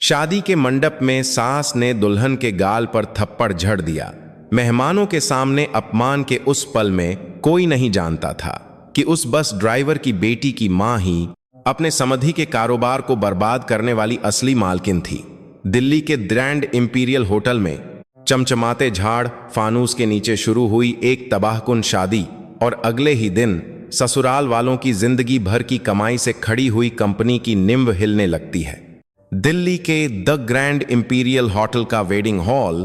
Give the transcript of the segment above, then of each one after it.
शादी के मंडप में सास ने दुल्हन के गाल पर थप्पड़ झड़ दिया। मेहमानों के सामने अपमान के उस पल में कोई नहीं जानता था कि उस बस ड्राइवर की बेटी की मां ही अपने समधि के कारोबार को बर्बाद करने वाली असली मालकिन थी। दिल्ली के ग्रैंड इंपीरियल होटल में चमचमाते झाड़ फानूस के नीचे शुरू हुई एक तबाहकुन शादी और अगले ही दिन ससुराल वालों की जिंदगी भर की कमाई से खड़ी हुई कंपनी की नींव हिलने लगती है। दिल्ली के द ग्रैंड इंपीरियल होटल का वेडिंग हॉल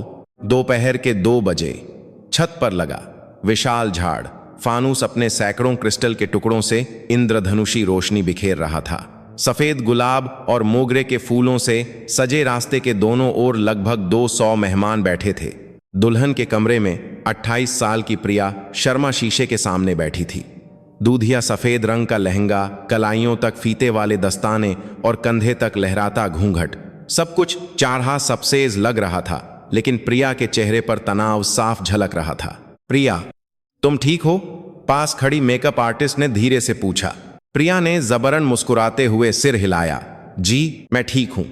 दोपहर के 2 बजे छत पर लगा विशाल झाड़ फानूस अपने सैकड़ों क्रिस्टल के टुकड़ों से इंद्रधनुषी रोशनी बिखेर रहा था। सफेद गुलाब और मोगरे के फूलों से सजे रास्ते के दोनों ओर लगभग 200 मेहमान बैठे थे। दुल्हन के कमरे में 28 साल की प्रिया शर्मा शीशे के सामने बैठी थी। दूधिया सफेद रंग का लहंगा, कलाइयों तक फीते वाले दस्ताने और कंधे तक लहराता घूंघट, सब कुछ चारहा सबसेज लग रहा था, लेकिन प्रिया के चेहरे पर तनाव साफ झलक रहा था। प्रिया, तुम ठीक हो? पास खड़ी मेकअप आर्टिस्ट ने धीरे से पूछा। प्रिया ने जबरन मुस्कुराते हुए सिर हिलाया। जी, मैं ठीक हूं।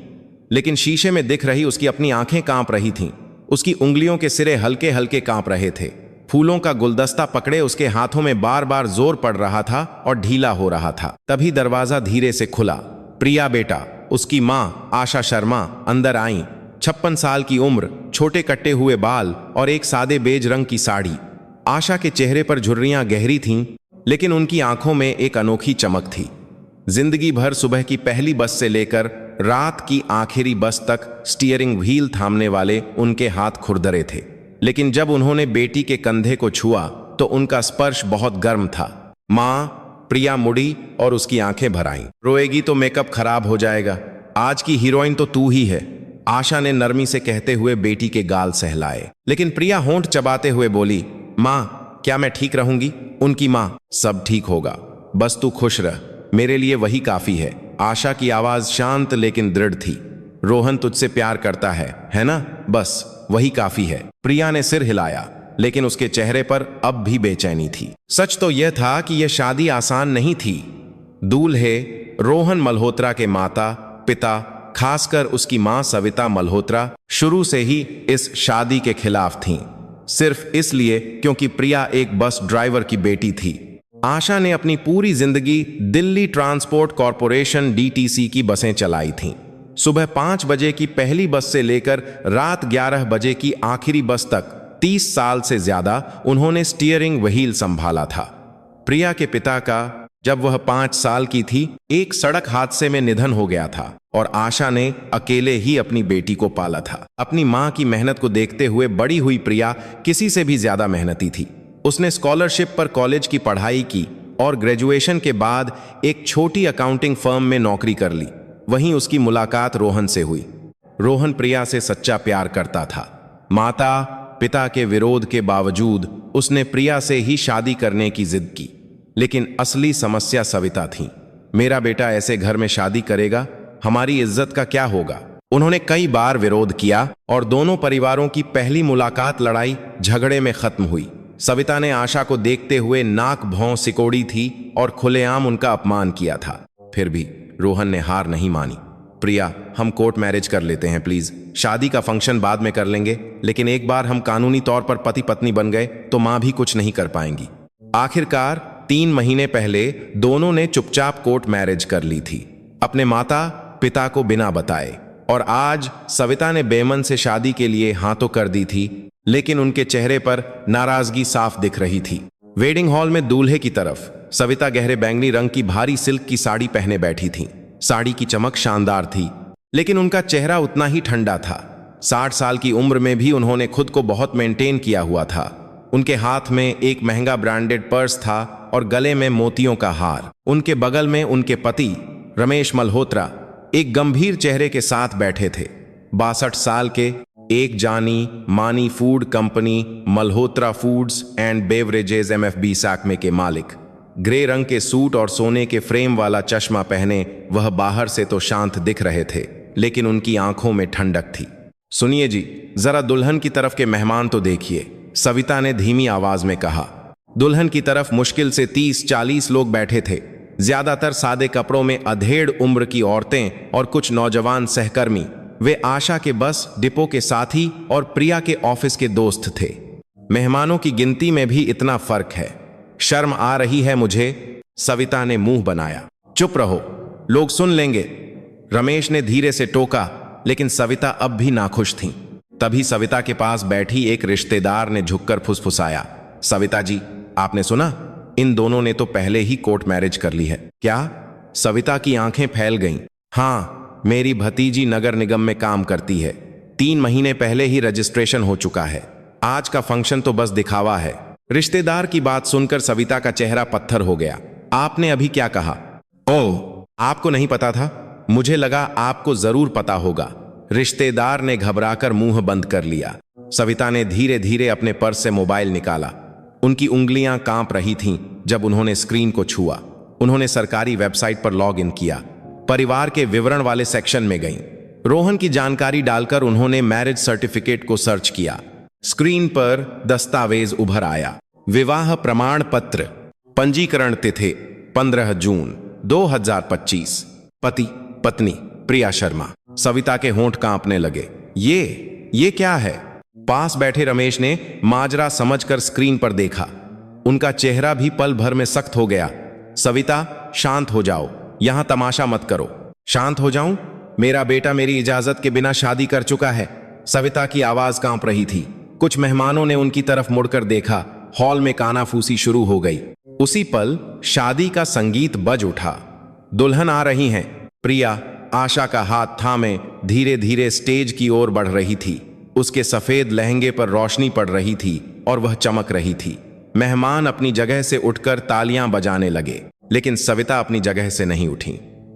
लेकिन शीशे में दिख रही उसकी अपनी आंखें कांप रही थीं। उसकी उंगलियों के सिरे हल्के हल्के कांप रहे थे। फूलों का गुलदस्ता पकड़े उसके हाथों में बार बार जोर पड़ रहा था और ढीला हो रहा था। तभी दरवाजा धीरे से खुला। प्रिया बेटा, उसकी मां आशा शर्मा अंदर आईं। 56 साल की उम्र, छोटे कट्टे हुए बाल और एक सादे बेज रंग की साड़ी। आशा के चेहरे पर झुर्रियां गहरी थीं, लेकिन उनकी आंखों में एक अनोखी चमक थी। जिंदगी भर सुबह की पहली बस से लेकर रात की आखिरी बस तक स्टीयरिंग व्हील थामने वाले उनके हाथ खुरदरे थे, लेकिन जब उन्होंने बेटी के कंधे को छुआ तो उनका स्पर्श बहुत गर्म था। मां, प्रिया मुड़ी और उसकी आंखें भर आईं। रोएगी तो मेकअप खराब हो जाएगा। आज की हीरोइन तो तू ही है, आशा ने नरमी से कहते हुए बेटी के गाल सहलाए। लेकिन प्रिया होंठ चबाते हुए बोली, मां, क्या मैं ठीक रहूंगी? उनकी मां, सब ठीक होगा, बस तू खुश रह, मेरे लिए वही काफी है। आशा की आवाज शांत लेकिन दृढ़ थी। रोहन तुझसे प्यार करता है ना? बस वही काफी है। प्रिया ने सिर हिलाया, लेकिन उसके चेहरे पर अब भी बेचैनी थी। सच तो यह था कि यह शादी आसान नहीं थी। दूल्हे रोहन मल्होत्रा के माता पिता, खासकर उसकी मां सविता मल्होत्रा, शुरू से ही इस शादी के खिलाफ थीं, सिर्फ इसलिए क्योंकि प्रिया एक बस ड्राइवर की बेटी थी। आशा ने अपनी पूरी जिंदगी दिल्ली ट्रांसपोर्ट कॉरपोरेशन DTC की बसें चलाई थीं। सुबह 5 बजे की पहली बस से लेकर रात 11 बजे की आखिरी बस तक 30 साल से ज्यादा उन्होंने स्टीयरिंग व्हील संभाला था। प्रिया के पिता का जब वह 5 साल की थी एक सड़क हादसे में निधन हो गया था और आशा ने अकेले ही अपनी बेटी को पाला था। अपनी मां की मेहनत को देखते हुए बड़ी हुई प्रिया किसी से भी ज्यादा मेहनती थी। उसने स्कॉलरशिप पर कॉलेज की पढ़ाई की और ग्रेजुएशन के बाद एक छोटी अकाउंटिंग फर्म में नौकरी कर ली। वहीं उसकी मुलाकात रोहन से हुई। रोहन प्रिया से सच्चा प्यार करता था। माता पिता के विरोध के बावजूद उसने प्रिया से ही शादी करने की जिद की। लेकिन असली समस्या सविता थी। मेरा बेटा ऐसे घर में शादी करेगा, हमारी इज्जत का क्या होगा? उन्होंने कई बार विरोध किया और दोनों परिवारों की पहली मुलाकात लड़ाई झगड़े में खत्म हुई। सविता ने आशा को देखते हुए नाक भौं सिकोड़ी थी और खुलेआम उनका अपमान किया था। फिर भी रोहन ने हार नहीं मानी। प्रिया, हम कोर्ट मैरिज कर लेते हैं प्लीज। शादी का फंक्शन बाद में कर लेंगे, लेकिन एक बार हम कानूनी तौर पर पति पत्नी बन गए तो मां भी कुछ नहीं कर पाएंगी। आखिरकार 3 महीने पहले दोनों ने चुपचाप कोर्ट मैरिज कर ली थी, अपने माता पिता को बिना बताए। और आज सविता ने बेमन से शादी के लिए हाँ तो कर दी थी, लेकिन उनके चेहरे पर नाराजगी साफ दिख रही थी। वेडिंग हॉल में दूल्हे की तरफ सविता गहरे बैंगनी रंग की भारी सिल्क की साड़ी पहने बैठी थी। साड़ी की चमक शानदार थी, लेकिन उनका चेहरा उतना ही ठंडा था। 60 साल की उम्र में भी उन्होंने खुद को बहुत मेंटेन किया हुआ था। उनके हाथ में एक महंगा ब्रांडेड पर्स था और गले में मोतियों का हार। उनके बगल में उनके पति रमेश मल्होत्रा एक गंभीर चेहरे के साथ बैठे थे। 62 साल के, एक जानी मानी food company Malhotra foods and beverages MFB साकमे के मालिक। ग्रे रंग के सूट और सोने के फ्रेम वाला चश्मा पहने वह बाहर से तो शांत दिख रहे थे, लेकिन उनकी आंखों में ठंडक थी। सुनिए जी, जरा दुल्हन की तरफ के मेहमान तो देखिए, सविता ने धीमी आवाज में कहा। दुल्हन की तरफ मुश्किल से 30-40 लोग बैठे थे। ज्यादातर सादे कपड़ों में अधेड़ उम्र की औरतें और कुछ नौजवान सहकर्मी। वे आशा के बस डिपो के साथी और प्रिया के ऑफिस के दोस्त थे। मेहमानों की गिनती में भी इतना फर्क है। शर्म आ रही है मुझे, सविता ने मुंह बनाया। चुप रहो, लोग सुन लेंगे, रमेश ने धीरे से टोका, लेकिन सविता अब भी नाखुश थी। तभी सविता के पास बैठी एक रिश्तेदार ने झुककर फुसफुसाया, सविता जी, आपने सुना? इन दोनों ने तो पहले ही कोर्ट मैरिज कर ली है। क्या? सविता की आंखें फैल गईं। हाँ, मेरी भतीजी नगर निगम में काम करती है। 3 महीने पहले ही रजिस्ट्रेशन हो चुका है। आज का फंक्शन तो बस दिखावा है। रिश्तेदार की बात सुनकर सविता का चेहरा पत्थर हो गया। आपने अभी क्या कहा? ओह, आपको नहीं पता था? मुझे लगा आपको जरूर पता होगा। रिश्तेदार ने घबराकर मुंह बंद कर लिया। सविता ने धीरे धीरे अपने पर्स से मोबाइल निकाला। उनकी उंगलियां कांप रही थीं जब उन्होंने स्क्रीन को छुआ। उन्होंने सरकारी वेबसाइट पर लॉग इन किया। परिवार के विवरण वाले सेक्शन में गईं। रोहन की जानकारी डालकर उन्होंने मैरिज सर्टिफिकेट को सर्च किया। स्क्रीन पर दस्तावेज उभर आया। विवाह प्रमाण पत्र, पंजीकरण तिथि 15 जून 2025, पति पत्नी प्रिया शर्मा। सविता के होंठ कांपने लगे। ये क्या है? पास बैठे रमेश ने माजरा समझकर स्क्रीन पर देखा। उनका चेहरा भी पल भर में सख्त हो गया। सविता, शांत हो जाओ, यहां तमाशा मत करो। शांत हो जाऊं? मेरा बेटा मेरी इजाजत के बिना शादी कर चुका है। सविता की आवाज कांप रही थी। कुछ मेहमानों ने उनकी तरफ मुड़कर देखा। हॉल में कानाफूसी शुरू हो गई। उसी पल शादी का संगीत बज उठा। दुल्हन आ रही हैं। प्रिया आशा का हाथ थामे धीरे धीरे स्टेज की ओर बढ़ रही थी। उसके सफेद लहंगे पर रोशनी पड़ रही थी और वह चमक रही थी। मेहमान अपनी जगह से उठकर तालियां बजाने लगे, लेकिन सविता अपनी जगह से नहीं उठी।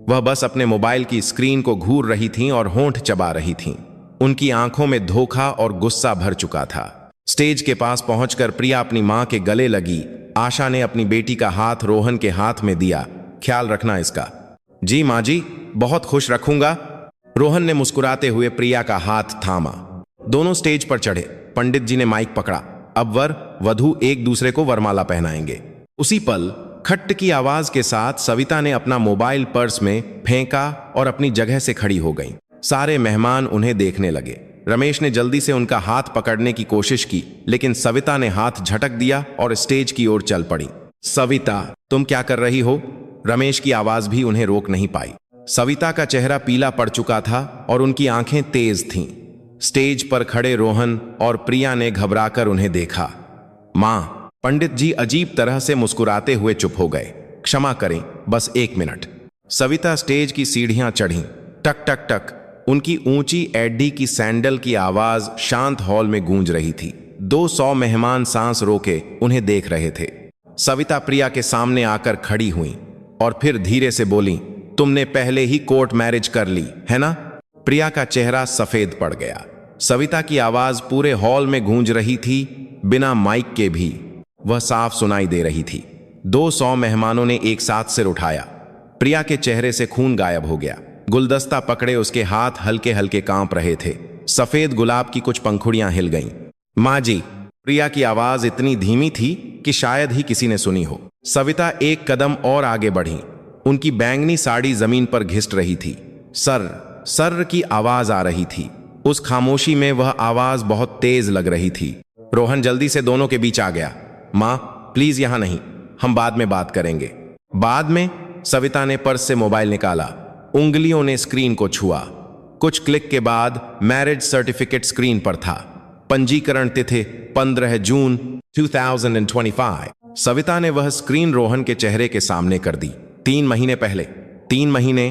वह बस अपने मोबाइल की स्क्रीन को घूर रही थीं और होंठ चबा रही थीं। उनकी आंखों में धोखा और गुस्सा भर चुका था। स्टेज के पास पहुंचकर प्रिया अपनी मां के गले लगी। आशा ने अपनी बेटी का हाथ रोहन के हाथ में दिया। ख्याल रखना इसका। जी माँ जी, बहुत खुश रखूंगा। रोहन ने मुस्कुराते हुए प्रिया का हाथ थामा। दोनों स्टेज पर चढ़े। पंडित जी ने माइक पकड़ा। अब वर वधू एक दूसरे को वरमाला पहनाएंगे। उसी पल खट्ट की आवाज के साथ सविता ने अपना मोबाइल पर्स में फेंका और अपनी जगह से खड़ी हो गई। सारे मेहमान उन्हें देखने लगे। रमेश ने जल्दी से उनका हाथ पकड़ने की कोशिश की, लेकिन सविता ने हाथ झटक दिया और स्टेज की ओर चल पड़ी। सविता, तुम क्या कर रही हो? रमेश की आवाज भी उन्हें रोक नहीं पाई। सविता का चेहरा पीला पड़ चुका था और उनकी आंखें तेज थीं। स्टेज पर खड़े रोहन और प्रिया ने घबराकर उन्हें देखा। मां, पंडित जी अजीब तरह से मुस्कुराते हुए चुप हो गए। क्षमा करें, बस 1 मिनट। सविता स्टेज की सीढ़ियां चढ़ीं। टक टक टक उनकी ऊंची एडी की सैंडल की आवाज शांत हॉल में गूंज रही थी। 200 मेहमान सांस रोके उन्हें देख रहे थे। सविता प्रिया के सामने आकर खड़ी हुई और फिर धीरे से बोली, तुमने पहले ही कोर्ट मैरिज कर ली है ना? प्रिया का चेहरा सफेद पड़ गया। सविता की आवाज पूरे हॉल में गूंज रही थी, बिना माइक के भी। वह साफ सुनाई दे रही थी। 200 मेहमानों ने एक साथ सिर उठाया। प्रिया के चेहरे से खून गायब हो गया। गुलदस्ता पकड़े उसके हाथ हल्के हल्के कांप रहे थे। सफेद गुलाब की कुछ पंखुड़ियां हिल गईं। माँ जी, प्रिया की आवाज इतनी धीमी थी कि शायद ही किसी ने सुनी हो। सविता एक कदम और आगे बढ़ी। उनकी बैंगनी साड़ी जमीन पर घिस रही थी। सर की आवाज आ रही थी। उस खामोशी में वह आवाज बहुत तेज लग रही थी। रोहन जल्दी से दोनों के बीच आ गया। माँ, प्लीज यहां नहीं, हम बाद में बात करेंगे। बाद में? सविता ने पर्स से मोबाइल निकाला। उंगलियों ने स्क्रीन को छुआ। कुछ क्लिक के बाद मैरिज सर्टिफिकेट स्क्रीन पर था। पंजीकरण तिथि 15 जून 2025। सविता ने वह स्क्रीन रोहन के चेहरे के सामने कर दी। 3 महीने पहले। 3 महीने।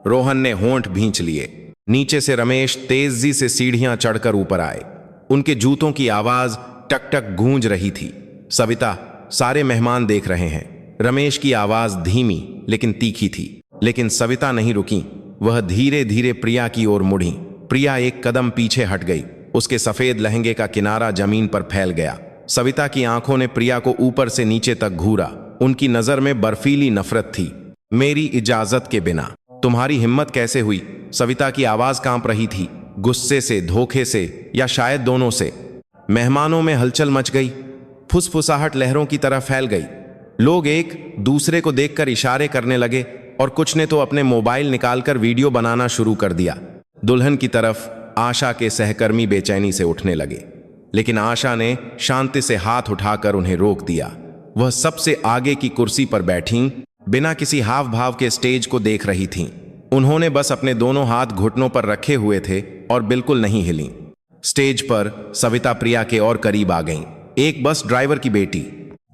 रोहन ने होंठ भींच लिए। नीचे से रमेश तेजी से सीढ़ियां चढ़कर ऊपर आए। उनके जूतों की आवाज टक टक गूंज रही थी। सविता, सारे मेहमान देख रहे हैं। रमेश की आवाज धीमी लेकिन तीखी थी। लेकिन सविता नहीं रुकी। वह धीरे धीरे प्रिया की ओर मुड़ी। प्रिया एक कदम पीछे हट गई। उसके सफेद लहंगे का किनारा जमीन पर फैल गया। सविता की आंखों ने प्रिया को ऊपर से नीचे तक घूरा। उनकी नजर में बर्फीली नफरत थी। मेरी इजाजत के बिना तुम्हारी हिम्मत कैसे हुई? सविता की आवाज कांप रही थी, गुस्से से, धोखे से, या शायद दोनों से। मेहमानों में हलचल मच गई। फुसफुसाहट लहरों की तरह फैल गई। लोग एक दूसरे को देखकर इशारे करने लगे और कुछ ने तो अपने मोबाइल निकालकर वीडियो बनाना शुरू कर दिया। दुल्हन की तरफ आशा के सहकर्मी बेचैनी से उठने लगे, लेकिन आशा ने शांति से हाथ उठाकर उन्हें रोक दिया। वह सबसे आगे की कुर्सी पर बैठी बिना किसी हाव भाव के स्टेज को देख रही थीं। उन्होंने बस अपने दोनों हाथ घुटनों पर रखे हुए थे और बिल्कुल नहीं हिलीं। स्टेज पर सविता प्रिया के और करीब आ गईं, एक बस ड्राइवर की बेटी।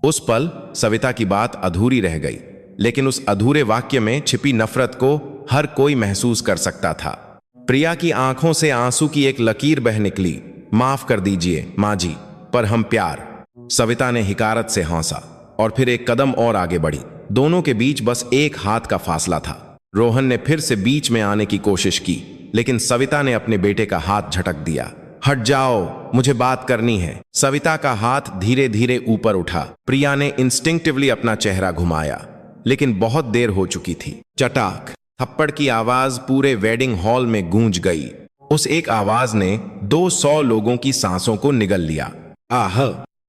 उस पल सविता की बात अधूरी रह गई, लेकिन उस अधूरे वाक्य में छिपी नफरत को हर कोई महसूस कर सकता था। प्रिया की आंखों से आंसू की एक लकीर बह निकली। माफ कर दीजिए माँ जी, पर हम प्यार। सविता ने हिकारत से हंसा और फिर एक कदम और आगे बढ़ी। दोनों के बीच बस एक हाथ का फासला था। रोहन ने फिर से बीच में आने की कोशिश की, लेकिन सविता ने अपने बेटे का हाथ झटक दिया। हट जाओ, मुझे बात करनी है। सविता का हाथ धीरे धीरे ऊपर उठा। प्रिया ने इंस्टिंक्टिवली अपना चेहरा घुमाया, लेकिन बहुत देर हो चुकी थी। चटाक, थप्पड़ की आवाज पूरे वेडिंग हॉल में गूंज गई। उस एक आवाज ने 200 लोगों की सांसों को निगल लिया। आह!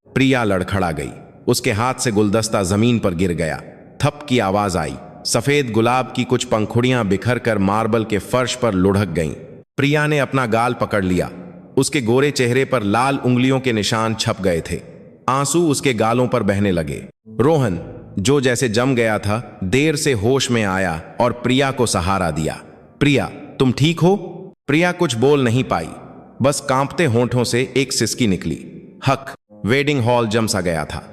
प्रिया लड़खड़ा गई। उसके हाथ से गुलदस्ता जमीन पर गिर गया। थप की आवाज आई। सफेद गुलाब की कुछ पंखुड़ियां बिखर कर मार्बल के फर्श पर लुढ़क गईं। प्रिया ने अपना गाल पकड़ लिया। उसके गोरे चेहरे पर लाल उंगलियों के निशान छप गए थे। आंसू उसके गालों पर बहने लगे। रोहन, जो जैसे जम गया था, देर से होश में आया और प्रिया को सहारा दिया। प्रिया, तुम ठीक हो? प्रिया कुछ बोल नहीं पाई, बस कांपते होंठों से एक सिसकी निकली। हक! वेडिंग हॉल जम सा गया था।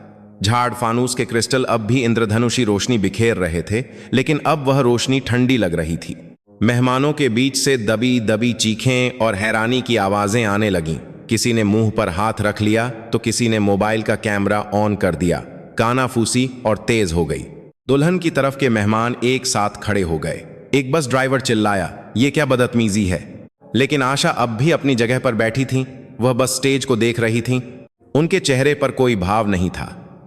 झाड़ फानूस के क्रिस्टल अब भी इंद्रधनुषी रोशनी बिखेर रहे थे, लेकिन अब वह रोशनी ठंडी लग रही थी। मेहमानों के बीच से दबी दबी चीखें और हैरानी की आवाजें आने लगीं। किसी ने मुंह पर हाथ रख लिया तो किसी ने मोबाइल का कैमरा ऑन कर दिया। कानाफूसी और तेज हो गई। दुल्हन की तरफ के मेहमान एक साथ खड़े हो गए। एक बस ड्राइवर चिल्लाया, ये क्या बदतमीजी है? लेकिन आशा अब भी अपनी जगह पर बैठी थीं। वह बस स्टेज को देख रही थीं। उनके चेहरे पर कोई भाव नहीं था,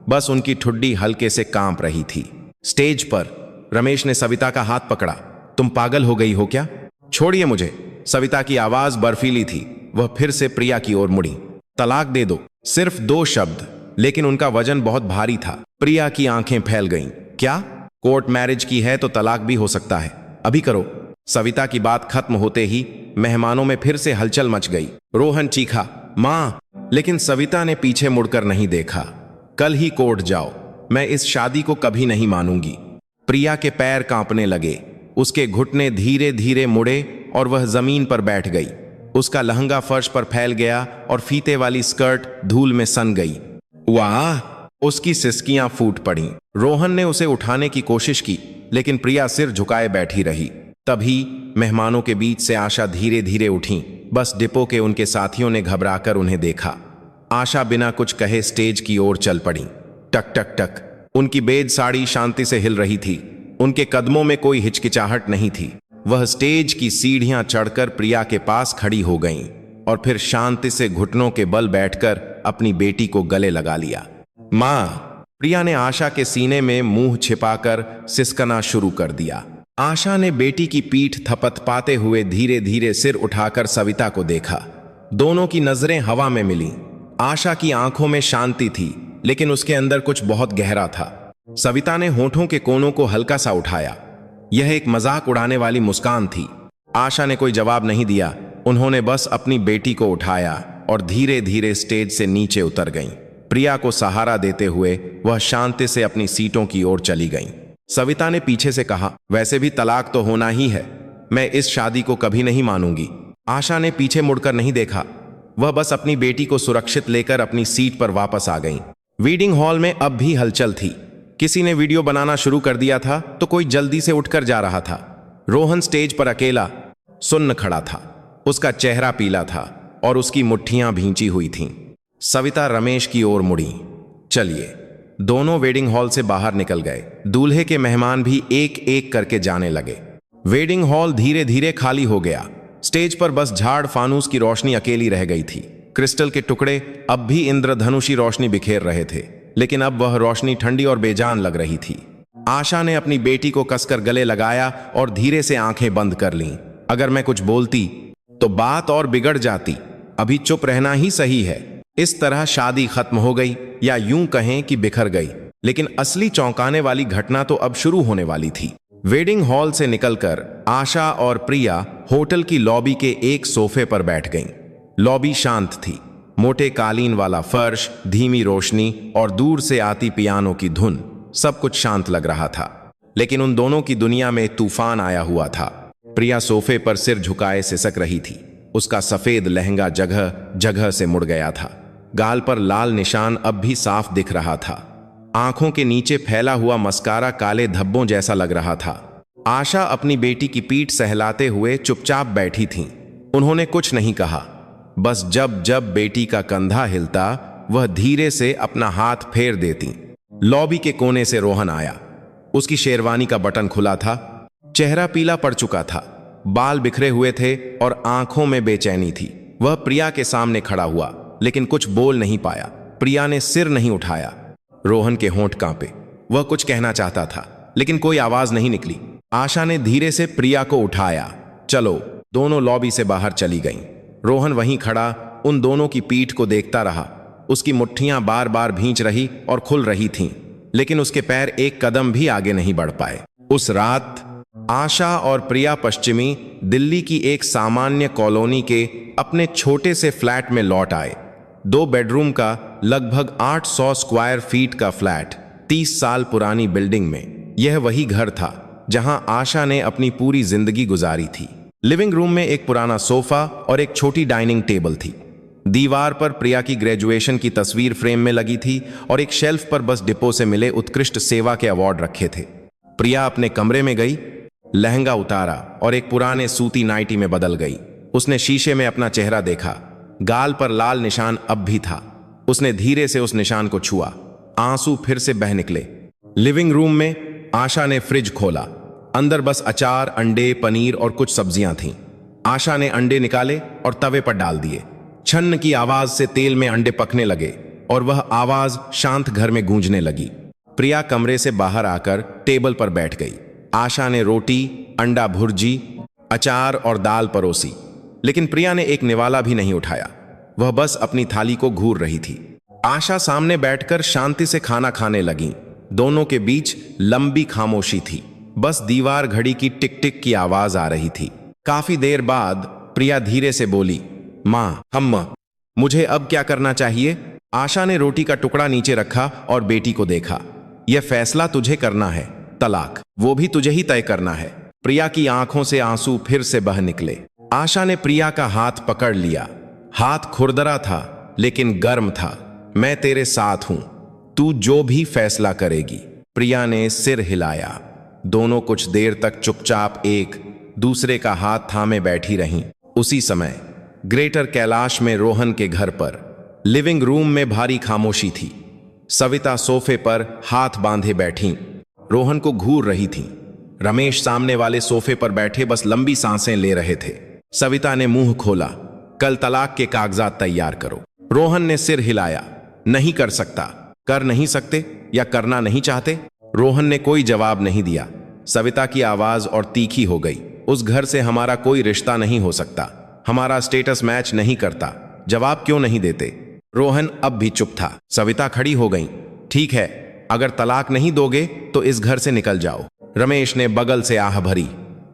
बस उनकी ठुड्डी हल्के से कांप रही थी। स्टेज पर रमेश ने सविता का हाथ पकड़ा। तुम पागल हो गई हो क्या? छोड़िए मुझे। सविता की आवाज बर्फीली थी। वह फिर से प्रिया की ओर मुड़ी। तलाक दे दो, सिर्फ 2 शब्द, लेकिन उनका वजन बहुत भारी था। प्रिया की आंखें फैल गईं। क्या? कोर्ट मैरिज की है तो तलाक भी हो सकता है, अभी करो। सविता की बात खत्म होते ही मेहमानों में फिर से हलचल मच गई। रोहन चीखा, मां! लेकिन सविता ने पीछे मुड़कर नहीं देखा। कल ही कोर्ट जाओ, मैं इस शादी को कभी नहीं मानूंगी। प्रिया के पैर कांपने लगे। उसके घुटने धीरे धीरे मुड़े और वह जमीन पर बैठ गई। उसका लहंगा फर्श पर फैल गया और फीते वाली स्कर्ट धूल में सन गई। वाह! उसकी सिसकियां फूट पड़ीं। रोहन ने उसे उठाने की कोशिश की, लेकिन प्रिया सिर झुकाए बैठी रही। तभी मेहमानों के बीच से आशा धीरे धीरे उठी। बस डिपो के उनके साथियों ने घबराकर उन्हें देखा। आशा बिना कुछ कहे स्टेज की ओर चल पड़ी। टक टक टक, उनकी बेज साड़ी शांति से हिल रही थी। उनके कदमों में कोई हिचकिचाहट नहीं थी। वह स्टेज की सीढ़ियां चढ़कर प्रिया के पास खड़ी हो गईं और फिर शांति से घुटनों के बल बैठकर अपनी बेटी को गले लगा लिया। मां! प्रिया ने आशा के सीने में मुंह छिपाकर सिसकना शुरू कर दिया। आशा ने बेटी की पीठ थपथपाते हुए धीरे धीरे सिर उठाकर सविता को देखा। दोनों की नजरें हवा में मिलीं। आशा की आंखों में शांति थी, लेकिन उसके अंदर कुछ बहुत गहरा था। सविता ने होठों के कोनों को हल्का सा उठाया। यह एक मजाक उड़ाने वाली मुस्कान थी। आशा ने कोई जवाब नहीं दिया। उन्होंने बस अपनी बेटी को उठाया और धीरे धीरे स्टेज से नीचे उतर गईं। प्रिया को सहारा देते हुए वह शांति से अपनी सीटों की ओर चली गईं। सविता ने पीछे से कहा, वैसे भी तलाक तो होना ही है, मैं इस शादी को कभी नहीं मानूंगी। आशा ने पीछे मुड़कर नहीं देखा। वह बस अपनी बेटी को सुरक्षित लेकर अपनी सीट पर वापस आ गईं। वेडिंग हॉल में अब भी हलचल थी। किसी ने वीडियो बनाना शुरू कर दिया था तो कोई जल्दी से उठकर जा रहा था। रोहन स्टेज पर अकेला सुन्न खड़ा था। उसका चेहरा पीला था और उसकी मुट्ठियां भींची हुई थीं। सविता रमेश की ओर मुड़ी। चलिए। दोनों वेडिंग हॉल से बाहर निकल गए। दूल्हे के मेहमान भी एक एक करके जाने लगे। वेडिंग हॉल धीरे धीरे खाली हो गया। स्टेज पर बस झाड़ फानूस की रोशनी अकेली रह गई थी। क्रिस्टल के टुकड़े अब भी इंद्रधनुषी रोशनी बिखेर रहे थे, लेकिन अब वह रोशनी ठंडी और बेजान लग रही थी। आशा ने अपनी बेटी को कसकर गले लगाया और धीरे से आंखें बंद कर लीं। अगर मैं कुछ बोलती तो बात और बिगड़ जाती। अभी चुप रहना ही सही है। इस तरह शादी खत्म हो गई, या यूं कहें कि बिखर गई। लेकिन असली चौंकाने वाली घटना तो अब शुरू होने वाली थी। वेडिंग हॉल से निकलकर आशा और प्रिया होटल की लॉबी के एक सोफे पर बैठ गईं। लॉबी शांत थी। मोटे कालीन वाला फर्श, धीमी रोशनी और दूर से आती पियानो की धुन, सब कुछ शांत लग रहा था। लेकिन उन दोनों की दुनिया में तूफान आया हुआ था। प्रिया सोफे पर सिर झुकाए सिसक रही थी। उसका सफेद लहंगा जगह जगह से मुड़ गया था। गाल पर लाल निशान अब भी साफ दिख रहा था। आंखों के नीचे फैला हुआ मस्कारा काले धब्बों जैसा लग रहा था। आशा अपनी बेटी की पीठ सहलाते हुए चुपचाप बैठी थीं। उन्होंने कुछ नहीं कहा, बस जब जब बेटी का कंधा हिलता वह धीरे से अपना हाथ फेर देती। लॉबी के कोने से रोहन आया। उसकी शेरवानी का बटन खुला था। चेहरा पीला पड़ चुका था, बाल बिखरे हुए थे और आंखों में बेचैनी थी। वह प्रिया के सामने खड़ा हुआ, लेकिन कुछ बोल नहीं पाया। प्रिया ने सिर नहीं उठाया। रोहन के होंठ कांपे। वह कुछ कहना चाहता था, लेकिन कोई आवाज नहीं निकली। आशा ने धीरे से प्रिया को उठाया। चलो। दोनों लॉबी से बाहर चली गईं। रोहन वहीं खड़ा उन दोनों की पीठ को देखता रहा। उसकी मुट्ठियां बार बार भींच रही और खुल रही थीं, लेकिन उसके पैर एक कदम भी आगे नहीं बढ़ पाए। उस रात आशा और प्रिया पश्चिमी दिल्ली की एक सामान्य कॉलोनी के अपने छोटे से फ्लैट में लौट आए। 2 बेडरूम का लगभग 800 स्क्वायर फीट का फ्लैट, 30 साल पुरानी बिल्डिंग में। यह वही घर था जहां आशा ने अपनी पूरी जिंदगी गुजारी थी। लिविंग रूम में एक पुराना सोफा और एक छोटी डाइनिंग टेबल थी। दीवार पर प्रिया की ग्रेजुएशन की तस्वीर फ्रेम में लगी थी और एक शेल्फ पर बस डिपो से मिले उत्कृष्ट सेवा के अवार्ड रखे थे। प्रिया अपने कमरे में गई, लहंगा उतारा और एक पुराने सूती नाइटी में बदल गई। उसने शीशे में अपना चेहरा देखा। गाल पर लाल निशान अब भी था। उसने धीरे से उस निशान को छुआ। आंसू फिर से बह निकले। लिविंग रूम में आशा ने फ्रिज खोला। अंदर बस अचार, अंडे, पनीर और कुछ सब्जियां थीं। आशा ने अंडे निकाले और तवे पर डाल दिए। छन्न की आवाज से तेल में अंडे पकने लगे और वह आवाज शांत घर में गूंजने लगी। प्रिया कमरे से बाहर आकर टेबल पर बैठ गई। आशा ने रोटी, अंडा भुर्जी, अचार और दाल परोसी, लेकिन प्रिया ने एक निवाला भी नहीं उठाया। वह बस अपनी थाली को घूर रही थी। आशा सामने बैठकर शांति से खाना खाने लगी। दोनों के बीच लंबी खामोशी थी। बस दीवार घड़ी की टिक टिक की आवाज आ रही थी। काफी देर बाद प्रिया धीरे से बोली, माँ, अम्मा, मुझे अब क्या करना चाहिए? आशा ने रोटी का टुकड़ा नीचे रखा और बेटी को देखा। यह फैसला तुझे करना है, तलाक, वो भी तुझे ही तय करना है। प्रिया की आंखों से आंसू फिर से बह निकले। आशा ने प्रिया का हाथ पकड़ लिया। हाथ खुरदरा था, लेकिन गर्म था। मैं तेरे साथ हूं, तू जो भी फैसला करेगी। प्रिया ने सिर हिलाया। दोनों कुछ देर तक चुपचाप एक दूसरे का हाथ थामे बैठी रहीं। उसी समय ग्रेटर कैलाश में रोहन के घर पर लिविंग रूम में भारी खामोशी थी। सविता सोफे पर हाथ बांधे बैठी रोहन को घूर रही थी। रमेश सामने वाले सोफे पर बैठे बस लंबी सांसें ले रहे थे। सविता ने मुंह खोला, कल तलाक के कागजात तैयार करो। रोहन ने सिर हिलाया, नहीं कर सकता। कर नहीं सकते या करना नहीं चाहते? रोहन ने कोई जवाब नहीं दिया। सविता की आवाज और तीखी हो गई, उस घर से हमारा कोई रिश्ता नहीं हो सकता। हमारा स्टेटस मैच नहीं करता। जवाब क्यों नहीं देते? रोहन अब भी चुप था। सविता खड़ी हो गई। ठीक है, अगर तलाक नहीं दोगे तो इस घर से निकल जाओ। रमेश ने बगल से आह भरी,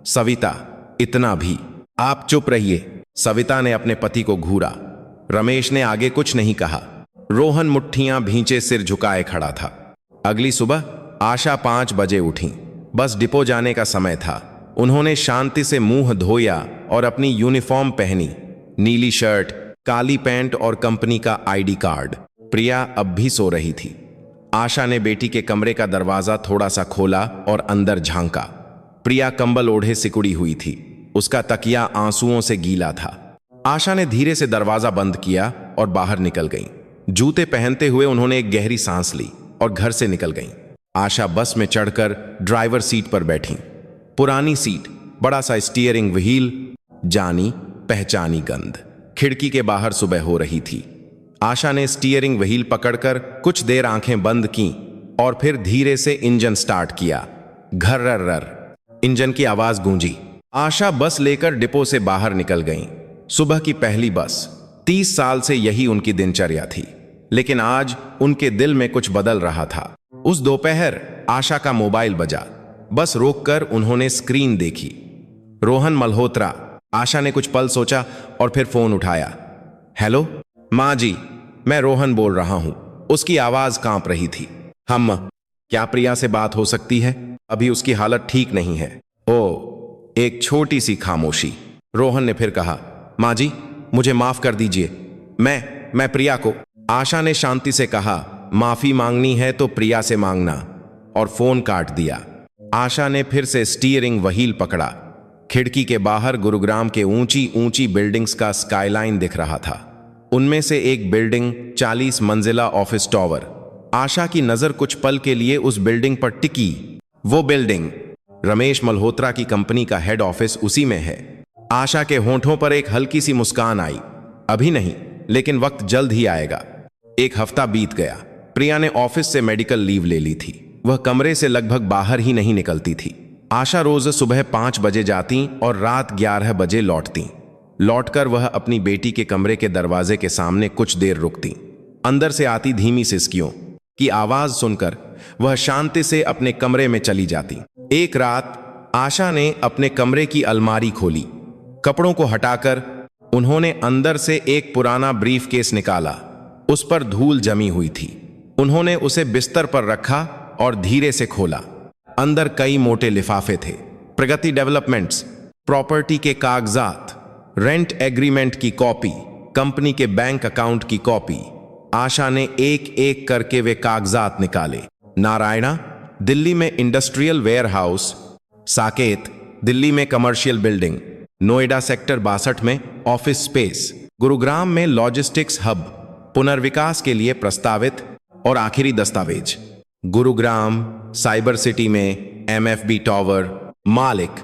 सविता, इतना भी? आप चुप रहिए। सविता ने अपने पति को घूरा। रमेश ने आगे कुछ नहीं कहा। रोहन मुट्ठियां भींचे सिर झुकाए खड़ा था। अगली सुबह आशा 5 बजे उठी। बस डिपो जाने का समय था। उन्होंने शांति से मुंह धोया और अपनी यूनिफॉर्म पहनी, नीली शर्ट, काली पैंट और कंपनी का आईडी कार्ड। प्रिया अब भी सो रही थी। आशा ने बेटी के कमरे का दरवाजा थोड़ा सा खोला और अंदर झांका। प्रिया कंबल ओढ़े सिकुड़ी हुई थी। उसका तकिया आंसुओं से गीला था। आशा ने धीरे से दरवाजा बंद किया और बाहर निकल गई। जूते पहनते हुए उन्होंने एक गहरी सांस ली और घर से निकल गईं। आशा बस में चढ़कर ड्राइवर सीट पर बैठी। पुरानी सीट, बड़ा सा स्टीयरिंग व्हील, जानी पहचानी गंध। खिड़की के बाहर सुबह हो रही थी। आशा ने स्टीयरिंग व्हील पकड़कर कुछ देर आंखें बंद की और फिर धीरे से इंजन स्टार्ट किया। घर्रर इंजन की आवाज गूंजी। आशा बस लेकर डिपो से बाहर निकल गईं। सुबह की पहली बस। 30 साल से यही उनकी दिनचर्या थी, लेकिन आज उनके दिल में कुछ बदल रहा था। उस दोपहर आशा का मोबाइल बजा। बस रोककर उन्होंने स्क्रीन देखी। रोहन मल्होत्रा। आशा ने कुछ पल सोचा और फिर फोन उठाया। हेलो माँ जी, मैं रोहन बोल रहा हूं। उसकी आवाज कांप रही थी। हम, क्या प्रिया से बात हो सकती है? अभी उसकी हालत ठीक नहीं है। ओ, एक छोटी सी खामोशी। रोहन ने फिर कहा, माँ जी मुझे माफ कर दीजिए, मैं प्रिया को। आशा ने शांति से कहा, माफी मांगनी है तो प्रिया से मांगना, और फोन काट दिया। आशा ने फिर से स्टीयरिंग व्हील पकड़ा। खिड़की के बाहर गुरुग्राम के ऊंची ऊंची बिल्डिंग्स का स्काईलाइन दिख रहा था। उनमें से एक बिल्डिंग 40 मंजिला ऑफिस टावर। आशा की नजर कुछ पल के लिए उस बिल्डिंग पर टिकी। वो बिल्डिंग, रमेश मल्होत्रा की कंपनी का हेड ऑफिस उसी में है। आशा के होंठों पर एक हल्की सी मुस्कान आई। अभी नहीं, लेकिन वक्त जल्द ही आएगा। एक हफ्ता बीत गया। प्रिया ने ऑफिस से मेडिकल लीव ले ली थी। वह कमरे से लगभग बाहर ही नहीं निकलती थी। आशा रोज सुबह 5 बजे जाती और रात 11 बजे लौटती। लौटकर वह अपनी बेटी के कमरे के दरवाजे के सामने कुछ देर रुकती। अंदर से आती धीमी सिसकियों की आवाज सुनकर वह शांति से अपने कमरे में चली जाती। एक रात आशा ने अपने कमरे की अलमारी खोली। कपड़ों को हटाकर उन्होंने अंदर से एक पुराना ब्रीफकेस निकाला। उस पर धूल जमी हुई थी। उन्होंने उसे बिस्तर पर रखा और धीरे से खोला। अंदर कई मोटे लिफाफे थे। प्रगति डेवलपमेंट्स, प्रॉपर्टी के कागजात, रेंट एग्रीमेंट की कॉपी, कंपनी के बैंक अकाउंट की कॉपी। आशा ने एक एक करके वे कागजात निकाले। नारायणा, दिल्ली में इंडस्ट्रियल वेयरहाउस। साकेत, दिल्ली में कमर्शियल बिल्डिंग। नोएडा सेक्टर 62 में ऑफिस स्पेस। गुरुग्राम में लॉजिस्टिक्स हब, पुनर्विकास के लिए प्रस्तावित। और आखिरी दस्तावेज, गुरुग्राम साइबर सिटी में एमएफबी टावर, मालिक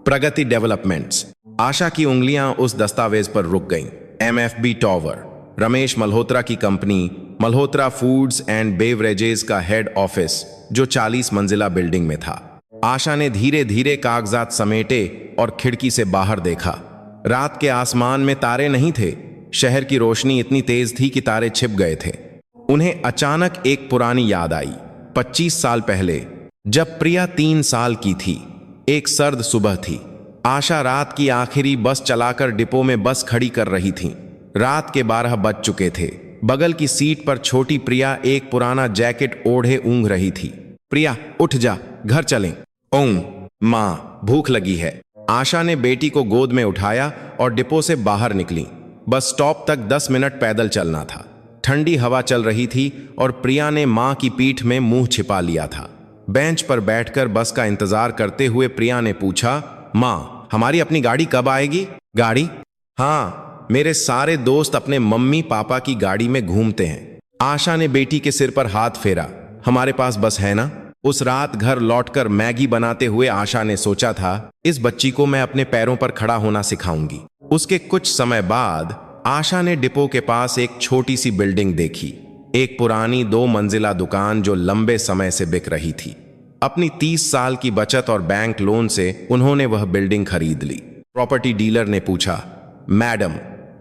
प्रगति डेवलपमेंट्स। आशा की उंगलियां उस दस्तावेज पर रुक गईं। एमएफबी टावर, रमेश मल्होत्रा की company, Malhotra foods and beverages का हेड ऑफिस, जो 40 मंजिला बिल्डिंग में था। आशा ने धीरे धीरे कागजात समेटे और खिड़की से बाहर देखा। रात के आसमान में तारे नहीं थे। शहर की रोशनी इतनी तेज थी कि तारे छिप गए थे। उन्हें अचानक एक पुरानी याद आई। 25 साल पहले, जब प्रिया 3 साल की थी। एक सर्द सुबह थी। आशा रात की आखिरी बस चलाकर डिपो में बस खड़ी कर रही थी। रात के 12 बज चुके थे। बगल की सीट पर छोटी प्रिया एक पुराना जैकेट ओढ़े ऊँघ रही थी। प्रिया उठ जा, घर चलें। ओम, माँ भूख लगी है। आशा ने बेटी को गोद में उठाया और डिपो से बाहर निकली। बस स्टॉप तक 10 मिनट पैदल चलना था। ठंडी हवा चल रही थी और प्रिया ने मां की पीठ में मुंह छिपा लिया था। बेंच पर बैठकर बस का इंतजार करते हुए प्रिया ने पूछा, मां हमारी अपनी गाड़ी कब आएगी? गाड़ी? हाँ, मेरे सारे दोस्त अपने मम्मी पापा की गाड़ी में घूमते हैं। आशा ने बेटी के सिर पर हाथ फेरा। हमारे पास बस है ना? उस रात घर लौटकर मैगी बनाते हुए आशा ने सोचा था, इस बच्ची को मैं अपने पैरों पर खड़ा होना सिखाऊंगी। उसके कुछ समय बाद आशा ने डिपो के पास एक छोटी सी बिल्डिंग देखी। एक पुरानी 2 मंजिला दुकान जो लंबे समय से बिक रही थी। अपनी 30 साल की बचत और बैंक लोन से उन्होंने वह बिल्डिंग खरीद ली। प्रॉपर्टी डीलर ने पूछा, मैडम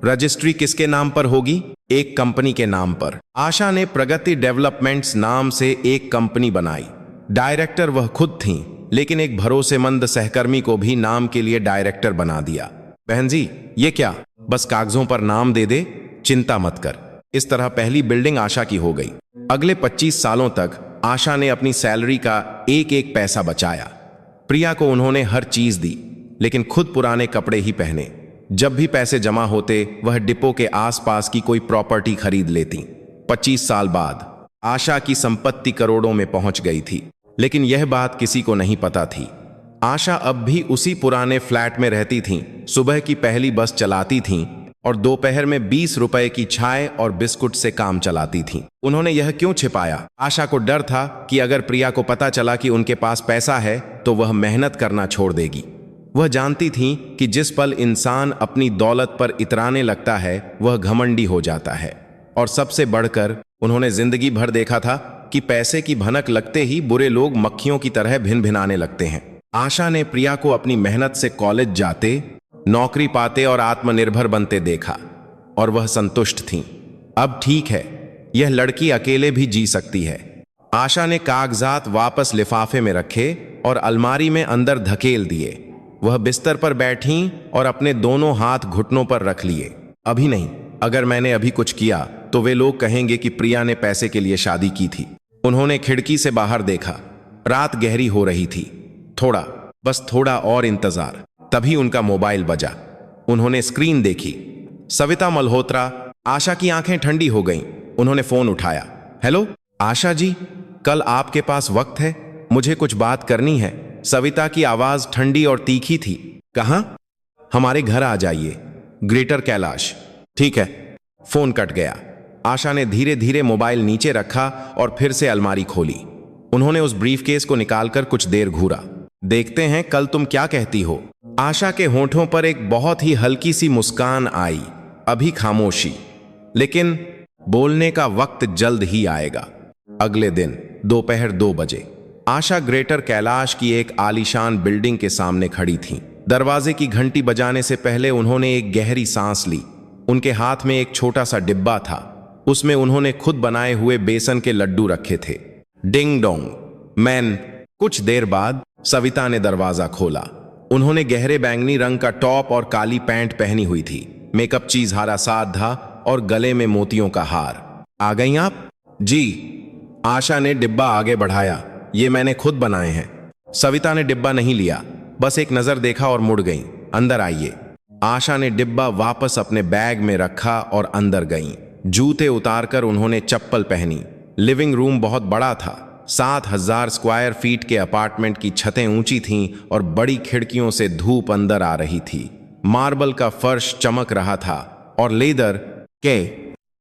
रजिस्ट्री किसके नाम पर होगी? एक कंपनी के नाम पर। आशा ने प्रगति डेवलपमेंट्स नाम से एक कंपनी बनाई। डायरेक्टर वह खुद थीं, लेकिन एक भरोसेमंद सहकर्मी को भी नाम के लिए डायरेक्टर बना दिया। बहन जी, ये क्या? बस कागजों पर नाम दे दे, चिंता मत कर। इस तरह पहली बिल्डिंग आशा की हो गई। अगले 25 सालों तक आशा ने अपनी सैलरी का एक एक पैसा बचाया। प्रिया को उन्होंने हर चीज दी, लेकिन खुद पुराने कपड़े ही पहने। जब भी पैसे जमा होते, वह डिपो के आसपास की कोई प्रॉपर्टी खरीद लेती। 25 साल बाद आशा की संपत्ति करोड़ों में पहुंच गई थी, लेकिन यह बात किसी को नहीं पता थी। आशा अब भी उसी पुराने फ्लैट में रहती थीं, सुबह की पहली बस चलाती थीं और दोपहर में 20 रुपए की चाय और बिस्कुट से काम चलाती थीं। उन्होंने यह क्यों छिपाया? आशा को डर था कि अगर प्रिया को पता चला कि उनके पास पैसा है तो वह मेहनत करना छोड़ देगी। वह जानती थीं कि जिस पल इंसान अपनी दौलत पर इतराने लगता है, वह घमंडी हो जाता है। और सबसे बढ़कर उन्होंने जिंदगी भर देखा था कि पैसे की भनक लगते ही बुरे लोग मक्खियों की तरह भिन भिनाने लगते हैं। आशा ने प्रिया को अपनी मेहनत से कॉलेज जाते, नौकरी पाते और आत्मनिर्भर बनते देखा, और वह संतुष्ट थीं। अब ठीक है, यह लड़की अकेले भी जी सकती है। आशा ने कागजात वापस लिफाफे में रखे और अलमारी में अंदर धकेल दिए। वह बिस्तर पर बैठीं और अपने दोनों हाथ घुटनों पर रख लिए। अभी नहीं, अगर मैंने अभी कुछ किया तो वे लोग कहेंगे कि प्रिया ने पैसे के लिए शादी की थी। उन्होंने खिड़की से बाहर देखा। रात गहरी हो रही थी। थोड़ा, बस थोड़ा और इंतजार। तभी उनका मोबाइल बजा। उन्होंने स्क्रीन देखी। सविता मल्होत्रा। आशा की आंखें ठंडी हो गईं। उन्होंने फोन उठाया। हेलो आशा जी, कल आपके पास वक्त है? मुझे कुछ बात करनी है। सविता की आवाज ठंडी और तीखी थी। कहां? हमारे घर आ जाइए, ग्रेटर कैलाश। ठीक है। फोन कट गया। आशा ने धीरे धीरे मोबाइल नीचे रखा और फिर से अलमारी खोली। उन्होंने उस ब्रीफकेस को निकालकर कुछ देर घूरा। देखते हैं कल तुम क्या कहती हो। आशा के होंठों पर एक बहुत ही हल्की सी मुस्कान आई। अभी खामोशी, लेकिन बोलने का वक्त जल्द ही आएगा। अगले दिन दोपहर 2 बजे आशा ग्रेटर कैलाश की एक आलीशान बिल्डिंग के सामने खड़ी थी। दरवाजे की घंटी बजाने से पहले उन्होंने एक गहरी सांस ली। उनके हाथ में एक छोटा सा डिब्बा था। उसमें उन्होंने खुद बनाए हुए बेसन के लड्डू रखे थे। Ding dong, man. कुछ देर बाद सविता ने दरवाजा खोला। उन्होंने गहरे बैंगनी रंग का टॉप और काली पैंट पहनी हुई थी। मेकअप चीज हारा साध था और गले में मोतियों का हार। आ गई आप? जी। आशा ने डिब्बा आगे बढ़ाया। ये मैंने खुद बनाए हैं। सविता ने डिब्बा नहीं लिया, बस एक नजर देखा और मुड़ गई। अंदर आइए। आशा ने डिब्बा वापस अपने बैग में रखा और अंदर गईं। जूते उतारकर उन्होंने चप्पल पहनी। लिविंग रूम बहुत बड़ा था। 7000 स्क्वायर फीट के अपार्टमेंट की छतें ऊंची थीं और बड़ी खिड़कियों से धूप अंदर आ रही थी। मार्बल का फर्श चमक रहा था और लेदर के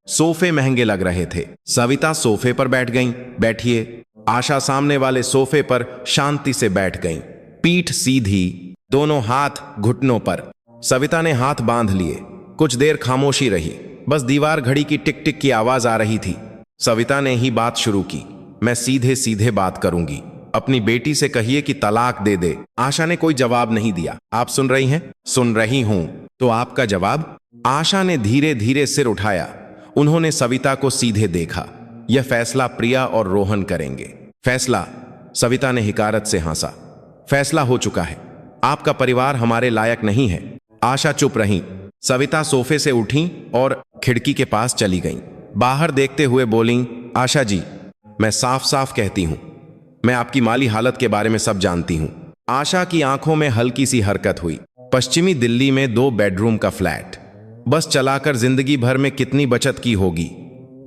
सोफे महंगे लग रहे थे। सविता सोफे पर बैठ गईं। बैठिए। आशा सामने वाले सोफे पर शांति से बैठ गईं, पीठ सीधी, दोनों हाथ घुटनों पर। सविता ने हाथ बांध लिए। कुछ देर खामोशी रही। बस दीवार घड़ी की टिक टिक की आवाज आ रही थी। सविता ने ही बात शुरू की। मैं सीधे सीधे बात करूंगी। अपनी बेटी से कहिए कि तलाक दे दे। आशा ने कोई जवाब नहीं दिया। आप सुन रही हैं? सुन रही हूं। तो आपका जवाब? आशा ने धीरे धीरे सिर उठाया। उन्होंने सविता को सीधे देखा। यह फैसला प्रिया और रोहन करेंगे। फैसला? सविता ने हिकारत से हंसा। फैसला हो चुका है। आपका परिवार हमारे लायक नहीं है। आशा चुप रही। सविता सोफे से उठी और खिड़की के पास चली गईं। बाहर देखते हुए बोलीं, आशा जी, मैं साफ साफ कहती हूं, मैं आपकी माली हालत के बारे में सब जानती हूं। आशा की आंखों में हल्की सी हरकत हुई। पश्चिमी दिल्ली में 2 बेडरूम का फ्लैट, बस चलाकर जिंदगी भर में कितनी बचत की होगी?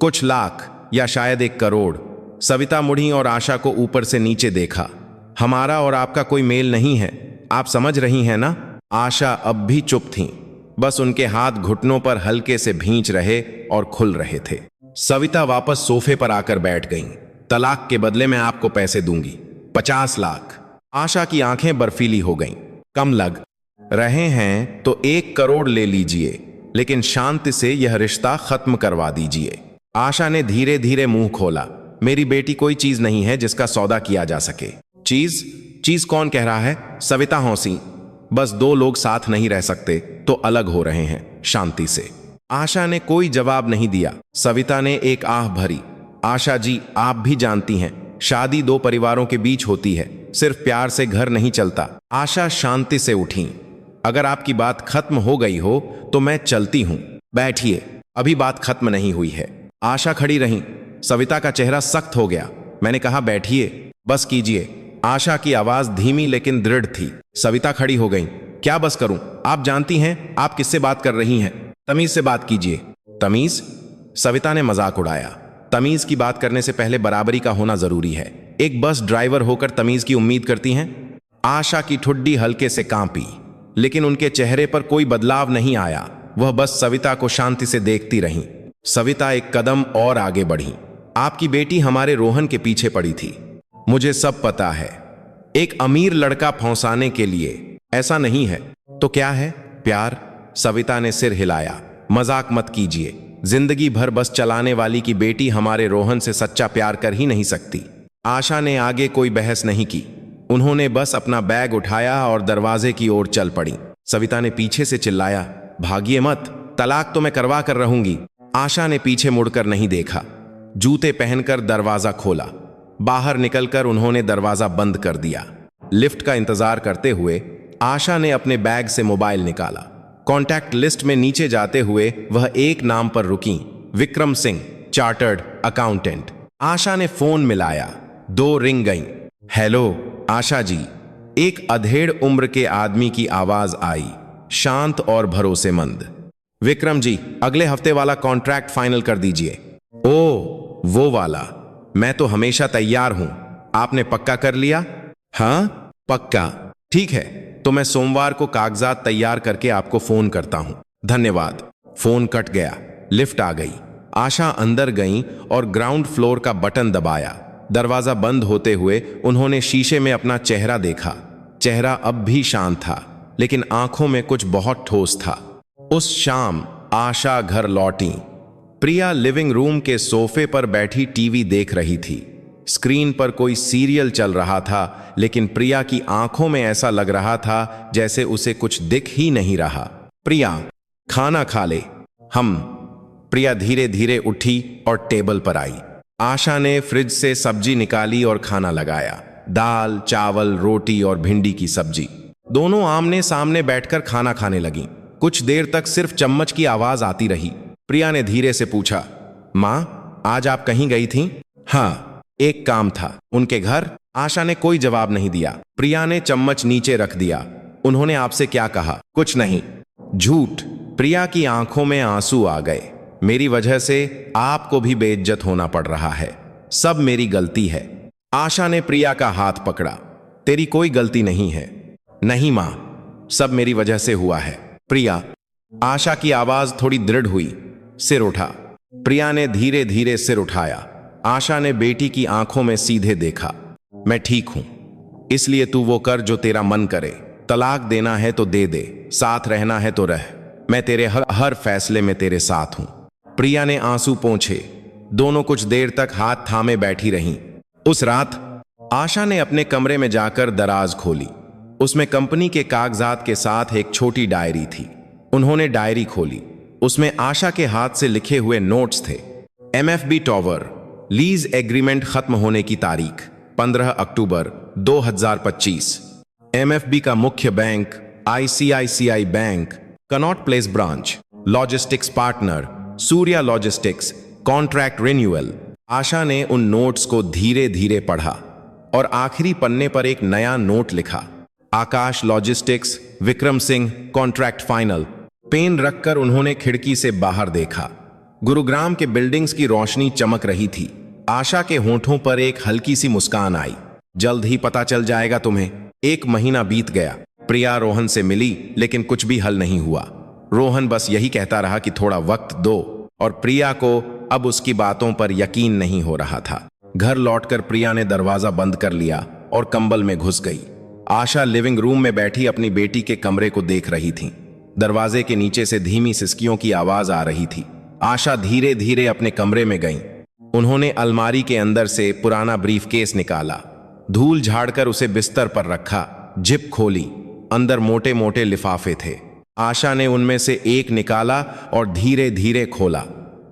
कुछ लाख या शायद 1 करोड़। सविता मुड़ी और आशा को ऊपर से नीचे देखा। हमारा और आपका कोई मेल नहीं है, आप समझ रही हैं ना? आशा अब भी चुप थीं। बस उनके हाथ घुटनों पर हल्के से भींच रहे और खुल रहे थे। सविता वापस सोफे पर आकर बैठ गईं। तलाक के बदले मैं आपको पैसे दूंगी, 50 लाख। आशा की आंखें बर्फीली हो गईं। कम लग रहे हैं तो 1 करोड़ ले लीजिए, लेकिन शांति से यह रिश्ता खत्म करवा दीजिए। आशा ने धीरे धीरे मुंह खोला। मेरी बेटी कोई चीज नहीं है जिसका सौदा किया जा सके। चीज? चीज कौन कह रहा है? सविता हंसी। बस 2 लोग साथ नहीं रह सकते तो अलग हो रहे हैं, शांति से। आशा ने कोई जवाब नहीं दिया। सविता ने एक आह भरी। आशा जी, आप भी जानती हैं, शादी 2 परिवारों के बीच होती है, सिर्फ प्यार से घर नहीं चलता। आशा शांति से उठी। अगर आपकी बात खत्म हो गई हो तो मैं चलती हूं। बैठिए, अभी बात खत्म नहीं हुई है। आशा खड़ी रही। सविता का चेहरा सख्त हो गया। मैंने कहा बैठिए, बस कीजिए। आशा की आवाज धीमी लेकिन दृढ़ थी। सविता खड़ी हो गई। क्या बस करूं? आप जानती हैं आप किससे बात कर रही हैं। तमीज से बात कीजिए। तमीज? सविता ने मजाक उड़ाया। तमीज की बात करने से पहले बराबरी का होना जरूरी है। एक बस ड्राइवर होकर तमीज की उम्मीद करती हैं? आशा की ठुड्डी हल्के से कांपी, लेकिन उनके चेहरे पर कोई बदलाव नहीं आया। वह बस सविता को शांति से देखती रहीं। सविता एक कदम और आगे बढ़ी। आपकी बेटी हमारे रोहन के पीछे पड़ी थी। मुझे सब पता है। एक अमीर लड़का फंसाने के लिए। ऐसा नहीं है तो क्या है? प्यार? सविता ने सिर हिलाया। मजाक मत कीजिए। जिंदगी भर बस चलाने वाली की बेटी हमारे रोहन से सच्चा प्यार कर ही नहीं सकती। आशा ने आगे कोई बहस नहीं की। उन्होंने बस अपना बैग उठाया और दरवाजे की ओर चल पड़ी। सविता ने पीछे से चिल्लाया, भागिए मत, तलाक तो मैं करवा कर रहूंगी। आशा ने पीछे मुड़कर नहीं देखा। जूते पहनकर दरवाजा खोला। बाहर निकलकर उन्होंने दरवाजा बंद कर दिया। लिफ्ट का इंतजार करते हुए आशा ने अपने बैग से मोबाइल निकाला। कॉन्टैक्ट लिस्ट में नीचे जाते हुए वह एक नाम पर रुकी, विक्रम सिंह, चार्टर्ड अकाउंटेंट। आशा ने फोन मिलाया, 2 रिंग गईं। हेलो आशा जी, एक अधेड़ उम्र के आदमी की आवाज आई, शांत और भरोसेमंद। विक्रम जी, अगले हफ्ते वाला कॉन्ट्रैक्ट फाइनल कर दीजिए। ओ, वो वाला। मैं तो हमेशा तैयार हूं। आपने पक्का कर लिया? हाँ पक्का। ठीक है, तो मैं सोमवार को कागजात तैयार करके आपको फोन करता हूं। धन्यवाद। फोन कट गया। लिफ्ट आ गई। आशा अंदर गईं और ग्राउंड फ्लोर का बटन दबाया। दरवाजा बंद होते हुए उन्होंने शीशे में अपना चेहरा देखा। चेहरा अब भी शांत था, लेकिन आंखों में कुछ बहुत ठोस था। उस शाम आशा घर लौटी। प्रिया लिविंग रूम के सोफे पर बैठी टीवी देख रही थी। स्क्रीन पर कोई सीरियल चल रहा था, लेकिन प्रिया की आंखों में ऐसा लग रहा था जैसे उसे कुछ दिख ही नहीं रहा। प्रिया, खाना खा ले। हम। प्रिया धीरे धीरे उठी और टेबल पर आई। आशा ने फ्रिज से सब्जी निकाली और खाना लगाया। दाल, चावल, रोटी और भिंडी की सब्जी। दोनों आमने सामने बैठकर खाना खाने लगीं। कुछ देर तक सिर्फ चम्मच की आवाज आती रही। प्रिया ने धीरे से पूछा, मां, आज आप कहीं गई थीं? हाँ, एक काम था। उनके घर? आशा ने कोई जवाब नहीं दिया। प्रिया ने चम्मच नीचे रख दिया। उन्होंने आपसे क्या कहा? कुछ नहीं। झूठ। प्रिया की आंखों में आंसू आ गए। मेरी वजह से आपको भी बेइज्जत होना पड़ रहा है। सब मेरी गलती है। आशा ने प्रिया का हाथ पकड़ा। तेरी कोई गलती नहीं है। नहीं मां, सब मेरी वजह से हुआ है। प्रिया। आशा की आवाज थोड़ी दृढ़ हुई। सिर उठा। प्रिया ने धीरे धीरे सिर उठाया। आशा ने बेटी की आंखों में सीधे देखा। मैं ठीक हूं, इसलिए तू वो कर जो तेरा मन करे। तलाक देना है तो दे दे, साथ रहना है तो रह। मैं तेरे हर फैसले में तेरे साथ हूं। प्रिया ने आंसू पोंछे। दोनों कुछ देर तक हाथ थामे बैठी रहीं। उस रात आशा ने अपने कमरे में जाकर दराज खोली। उसमें कंपनी के कागजात के साथ एक छोटी डायरी थी। उन्होंने डायरी खोली। उसमें आशा के हाथ से लिखे हुए नोट्स थे। MFB टॉवर लीज एग्रीमेंट खत्म होने की तारीख 15 अक्टूबर 2025। MFB का मुख्य bank ICICI bank, Connaught Place branch. Logistics partner Surya logistics. Contract renewal. Asha ने उन नोट्स को धीरे धीरे पढ़ा और आखिरी पन्ने पर एक नया नोट लिखा। Akash logistics, Vikram Singh, contract final. Pen रखकर उन्होंने खिड़की से बाहर देखा। गुरुग्राम के बिल्डिंग्स की रोशनी चमक रही थी। आशा के होंठों पर एक हल्की सी मुस्कान आई। जल्द ही पता चल जाएगा तुम्हें। 1 महीना बीत गया। प्रिया रोहन से मिली, लेकिन कुछ भी हल नहीं हुआ। रोहन बस यही कहता रहा कि थोड़ा वक्त दो, और प्रिया को अब उसकी बातों पर यकीन नहीं हो रहा था। घर लौटकर प्रिया ने दरवाजा बंद कर लिया और कंबल में घुस गई। आशा लिविंग रूम में बैठी अपनी बेटी के कमरे को देख रही थी। दरवाजे के नीचे से धीमी सिसकियों की आवाज आ रही थी। आशा धीरे धीरे अपने कमरे में गई। उन्होंने अलमारी के अंदर से पुराना ब्रीफकेस निकाला, धूल झाड़कर उसे बिस्तर पर रखा, जिप खोली। अंदर मोटे मोटे लिफाफे थे। आशा ने उनमें से एक निकाला और धीरे धीरे खोला।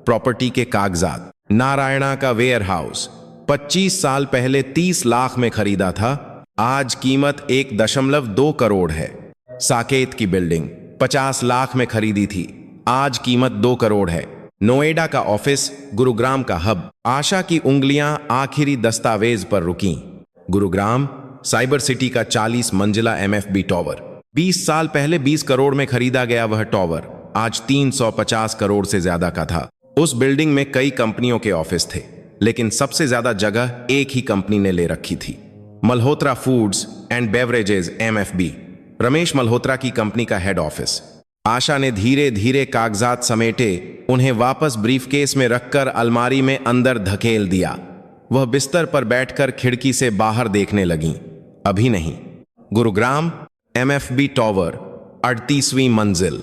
प्रॉपर्टी के कागजात। नारायणा का वेयर हाउस 25 साल पहले 30 लाख में खरीदा था। आज कीमत 1.2 करोड़ है। साकेत की बिल्डिंग 50 लाख में खरीदी थी। आज कीमत 2 करोड़ है। नोएडा का ऑफिस, गुरुग्राम का हब। आशा की उंगलियां आखिरी दस्तावेज पर रुकीं। गुरुग्राम साइबर सिटी का 40 मंजिला MFB टॉवर। 20 साल पहले 20 करोड़ में खरीदा गया वह टॉवर आज 350 करोड़ से ज्यादा का था। उस बिल्डिंग में कई कंपनियों के ऑफिस थे, लेकिन सबसे ज्यादा जगह एक ही कंपनी ने ले रखी थी, Malhotra foods and beverages MFB। Ramesh Malhotra की कंपनी का हेड ऑफिस। आशा ने धीरे धीरे कागजात समेटे, उन्हें वापस ब्रीफकेस में रखकर अलमारी में अंदर धकेल दिया। वह बिस्तर पर बैठकर खिड़की से बाहर देखने लगी। अभी नहीं। गुरुग्राम MFB टॉवर 38वीं मंजिल।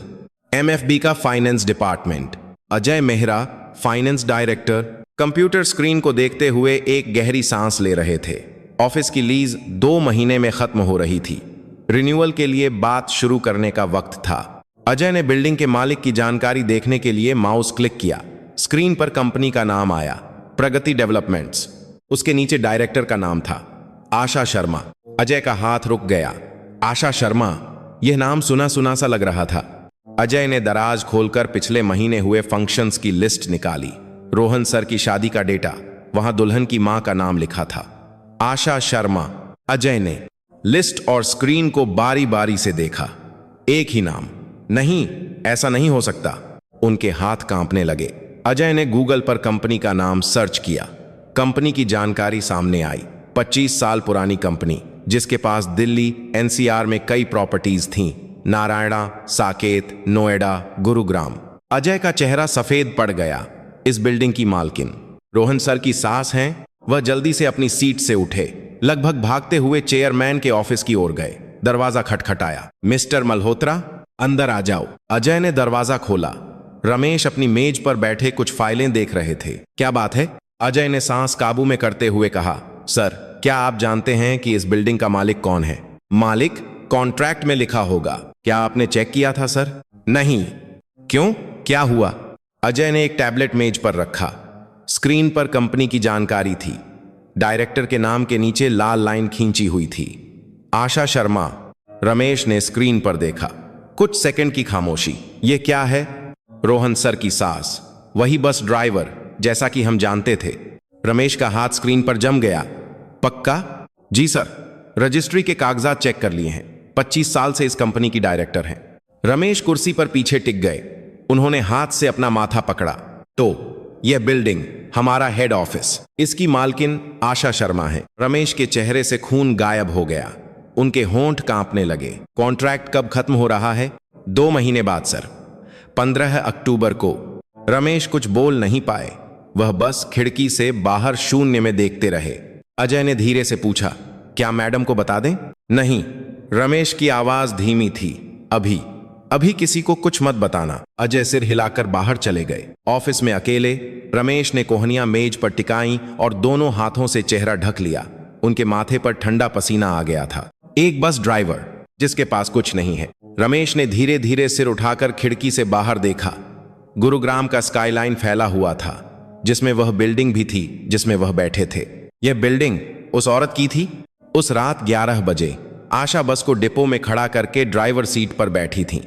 MFB का finance department. Ajay Mehra, finance director, computer screen को देखते हुए एक गहरी सांस ले रहे थे। ऑफिस की लीज 2 महीने में खत्म हो रही थी। रिन्यूअल के लिए बात शुरू करने का वक्त था। अजय ने बिल्डिंग के मालिक की जानकारी देखने के लिए माउस क्लिक किया। स्क्रीन पर कंपनी का नाम आया, प्रगति डेवलपमेंट्स। उसके नीचे डायरेक्टर का नाम था, आशा शर्मा। अजय का हाथ रुक गया। आशा शर्मा, यह नाम सुना सुना सा लग रहा था। अजय ने दराज खोलकर पिछले महीने हुए फंक्शंस की लिस्ट निकाली। रोहन सर की शादी का डेटा, वहां दुल्हन की मां का नाम लिखा था, आशा शर्मा। अजय ने लिस्ट और स्क्रीन को बारी बारी से देखा। एक ही नाम। नहीं, ऐसा नहीं हो सकता। उनके हाथ कांपने लगे। अजय ने गूगल पर कंपनी का नाम सर्च किया। कंपनी की जानकारी सामने आई। 25 साल पुरानी कंपनी, जिसके पास दिल्ली एनसीआर में कई प्रॉपर्टीज थीं, नारायणा, साकेत, नोएडा, गुरुग्राम। अजय का चेहरा सफेद पड़ गया। इस बिल्डिंग की मालकिन रोहन सर की सास हैं। वह जल्दी से अपनी सीट से उठे, लगभग भागते हुए चेयरमैन के ऑफिस की ओर गए। दरवाजा खटखटाया। मिस्टर मल्होत्रा, अंदर आ जाओ। अजय ने दरवाजा खोला। रमेश अपनी मेज पर बैठे कुछ फाइलें देख रहे थे। क्या बात है? अजय ने सांस काबू में करते हुए कहा। सर, क्या आप जानते हैं कि इस बिल्डिंग का मालिक कौन है? मालिक? कॉन्ट्रैक्ट में लिखा होगा। क्या आपने चेक किया था सर? नहीं। क्यों, क्या हुआ? अजय ने एक टैबलेट मेज पर रखा। स्क्रीन पर कंपनी की जानकारी थी। डायरेक्टर के नाम के नीचे लाल लाइन खींची हुई थी, आशा शर्मा। रमेश ने स्क्रीन पर देखा। कुछ सेकंड की खामोशी। यह क्या है? रोहन सर की सास, वही बस ड्राइवर, जैसा कि हम जानते थे। रमेश का हाथ स्क्रीन पर जम गया। पक्का? जी सर, रजिस्ट्री के कागजात चेक कर लिए हैं। 25 साल से इस कंपनी की डायरेक्टर हैं। रमेश कुर्सी पर पीछे टिक गए। उन्होंने हाथ से अपना माथा पकड़ा। तो यह बिल्डिंग हमारा हेड ऑफिस, इसकी मालकिन आशा शर्मा है। रमेश के चेहरे से खून गायब हो गया। उनके होंठ कांपने लगे। कॉन्ट्रैक्ट कब खत्म हो रहा है? 2 महीने बाद सर, 15 अक्टूबर को। रमेश कुछ बोल नहीं पाए। वह बस खिड़की से बाहर शून्य में देखते रहे। अजय ने धीरे से पूछा, क्या मैडम को बता दें? नहीं। रमेश की आवाज धीमी थी। अभी किसी को कुछ मत बताना। अजय सिर हिलाकर बाहर चले गए। ऑफिस में अकेले रमेश ने कोहनियां मेज पर टिकाई और दोनों हाथों से चेहरा ढक लिया। उनके माथे पर ठंडा पसीना आ गया था। एक बस ड्राइवर जिसके पास कुछ नहीं है। रमेश ने धीरे धीरे सिर उठाकर खिड़की से बाहर देखा। गुरुग्राम का स्काईलाइन फैला हुआ था, जिसमें वह बिल्डिंग भी थी जिसमें वह बैठे थे। यह बिल्डिंग उस औरत की थी। उस रात 11 बजे आशा बस को डिपो में खड़ा करके ड्राइवर सीट पर बैठी थी।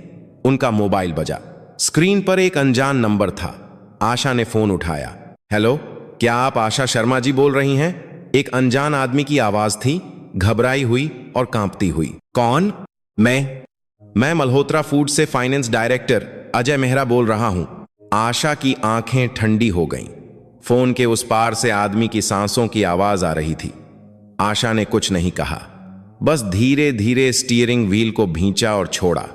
उनका मोबाइल बजा। स्क्रीन पर एक अनजान नंबर था। आशा ने फोन उठाया। हेलो, क्या आप आशा शर्मा जी बोल रही हैं? एक अनजान आदमी की आवाज थी, घबराई हुई और कांपती हुई। कौन? मैं मल्होत्रा फूड से फाइनेंस डायरेक्टर अजय मेहरा बोल रहा हूं। आशा की आंखें ठंडी हो गईं। फोन के उस पार से आदमी की सांसों की आवाज आ रही थी। आशा ने कुछ नहीं कहा, बस धीरे धीरे स्टीयरिंग व्हील को भींचा और छोड़ा।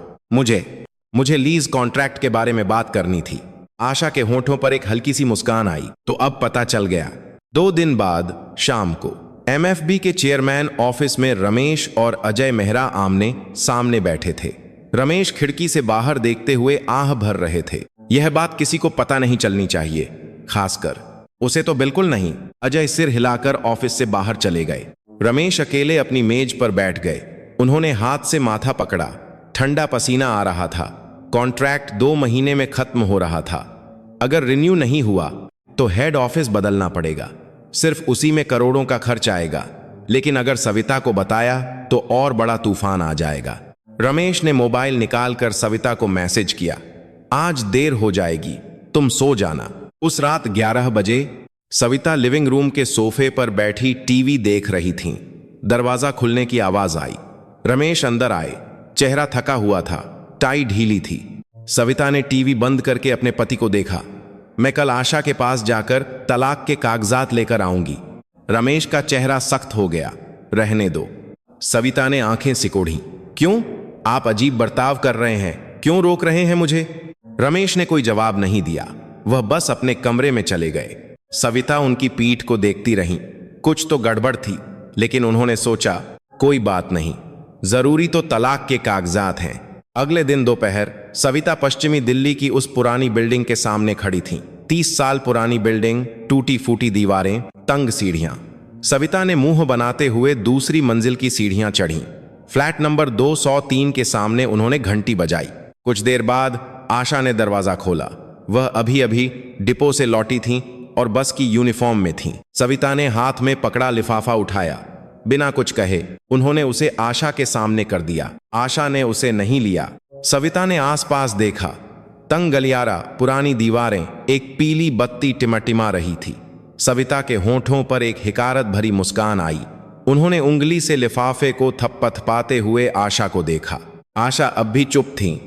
मुझे लीज कॉन्ट्रैक्ट के बारे में बात करनी थी। आशा के होंठों पर एक हल्की सी मुस्कान आई। तो अब पता चल गया। 2 दिन बाद शाम को एमएफबी के चेयरमैन ऑफिस में रमेश और अजय मेहरा आमने सामने बैठे थे। रमेश खिड़की से बाहर देखते हुए आह भर रहे थे। यह बात किसी को पता नहीं चलनी चाहिए, खासकर उसे तो बिल्कुल नहीं। अजय सिर हिलाकर ऑफिस से बाहर चले गए। रमेश अकेले अपनी मेज पर बैठ गए। उन्होंने हाथ से माथा पकड़ा। ठंडा पसीना आ रहा था। कॉन्ट्रैक्ट 2 महीने में खत्म हो रहा था। अगर रिन्यू नहीं हुआ तो हेड ऑफिस बदलना पड़ेगा। सिर्फ उसी में करोड़ों का खर्च आएगा। लेकिन अगर सविता को बताया तो और बड़ा तूफान आ जाएगा। रमेश ने मोबाइल निकालकर सविता को मैसेज किया, आज देर हो जाएगी, तुम सो जाना। उस रात 11 बजे सविता लिविंग रूम के सोफे पर बैठी टीवी देख रही थीं। दरवाजा खुलने की आवाज आई। रमेश अंदर आए। चेहरा थका हुआ था, टाई ढीली थी। सविता ने टीवी बंद करके अपने पति को देखा। मैं कल आशा के पास जाकर तलाक के कागजात लेकर आऊंगी। रमेश का चेहरा सख्त हो गया। रहने दो। सविता ने आंखें सिकोड़ी। क्यों? आप अजीब बर्ताव कर रहे हैं, क्यों रोक रहे हैं मुझे? रमेश ने कोई जवाब नहीं दिया। वह बस अपने कमरे में चले गए। सविता उनकी पीठ को देखती रही। कुछ तो गड़बड़ थी, लेकिन उन्होंने सोचा कोई बात नहीं, जरूरी तो तलाक के कागजात हैं। अगले दिन दोपहर सविता पश्चिमी दिल्ली की उस पुरानी बिल्डिंग के सामने खड़ी थी। 30 साल पुरानी बिल्डिंग, टूटी फूटी दीवारें, तंग सीढ़ियां। सविता ने मुंह बनाते हुए दूसरी मंजिल की सीढ़ियां चढ़ी। फ्लैट नंबर 203 के सामने उन्होंने घंटी बजाई। कुछ देर बाद आशा ने दरवाजा खोला। वह अभी अभी डिपो से लौटी थी और बस की यूनिफॉर्म में थी। सविता ने हाथ में पकड़ा लिफाफा उठाया। बिना कुछ कहे उन्होंने उसे आशा के सामने कर दिया। आशा ने उसे नहीं लिया। सविता ने आसपास देखा। तंग गलियारा, पुरानी दीवारें, एक पीली बत्ती टिमटिमा रही थी। सविता के होंठों पर एक हिकारत भरी मुस्कान आई। उन्होंने उंगली से लिफाफे को थपथपाते हुए आशा को देखा। आशा अब भी चुप थी।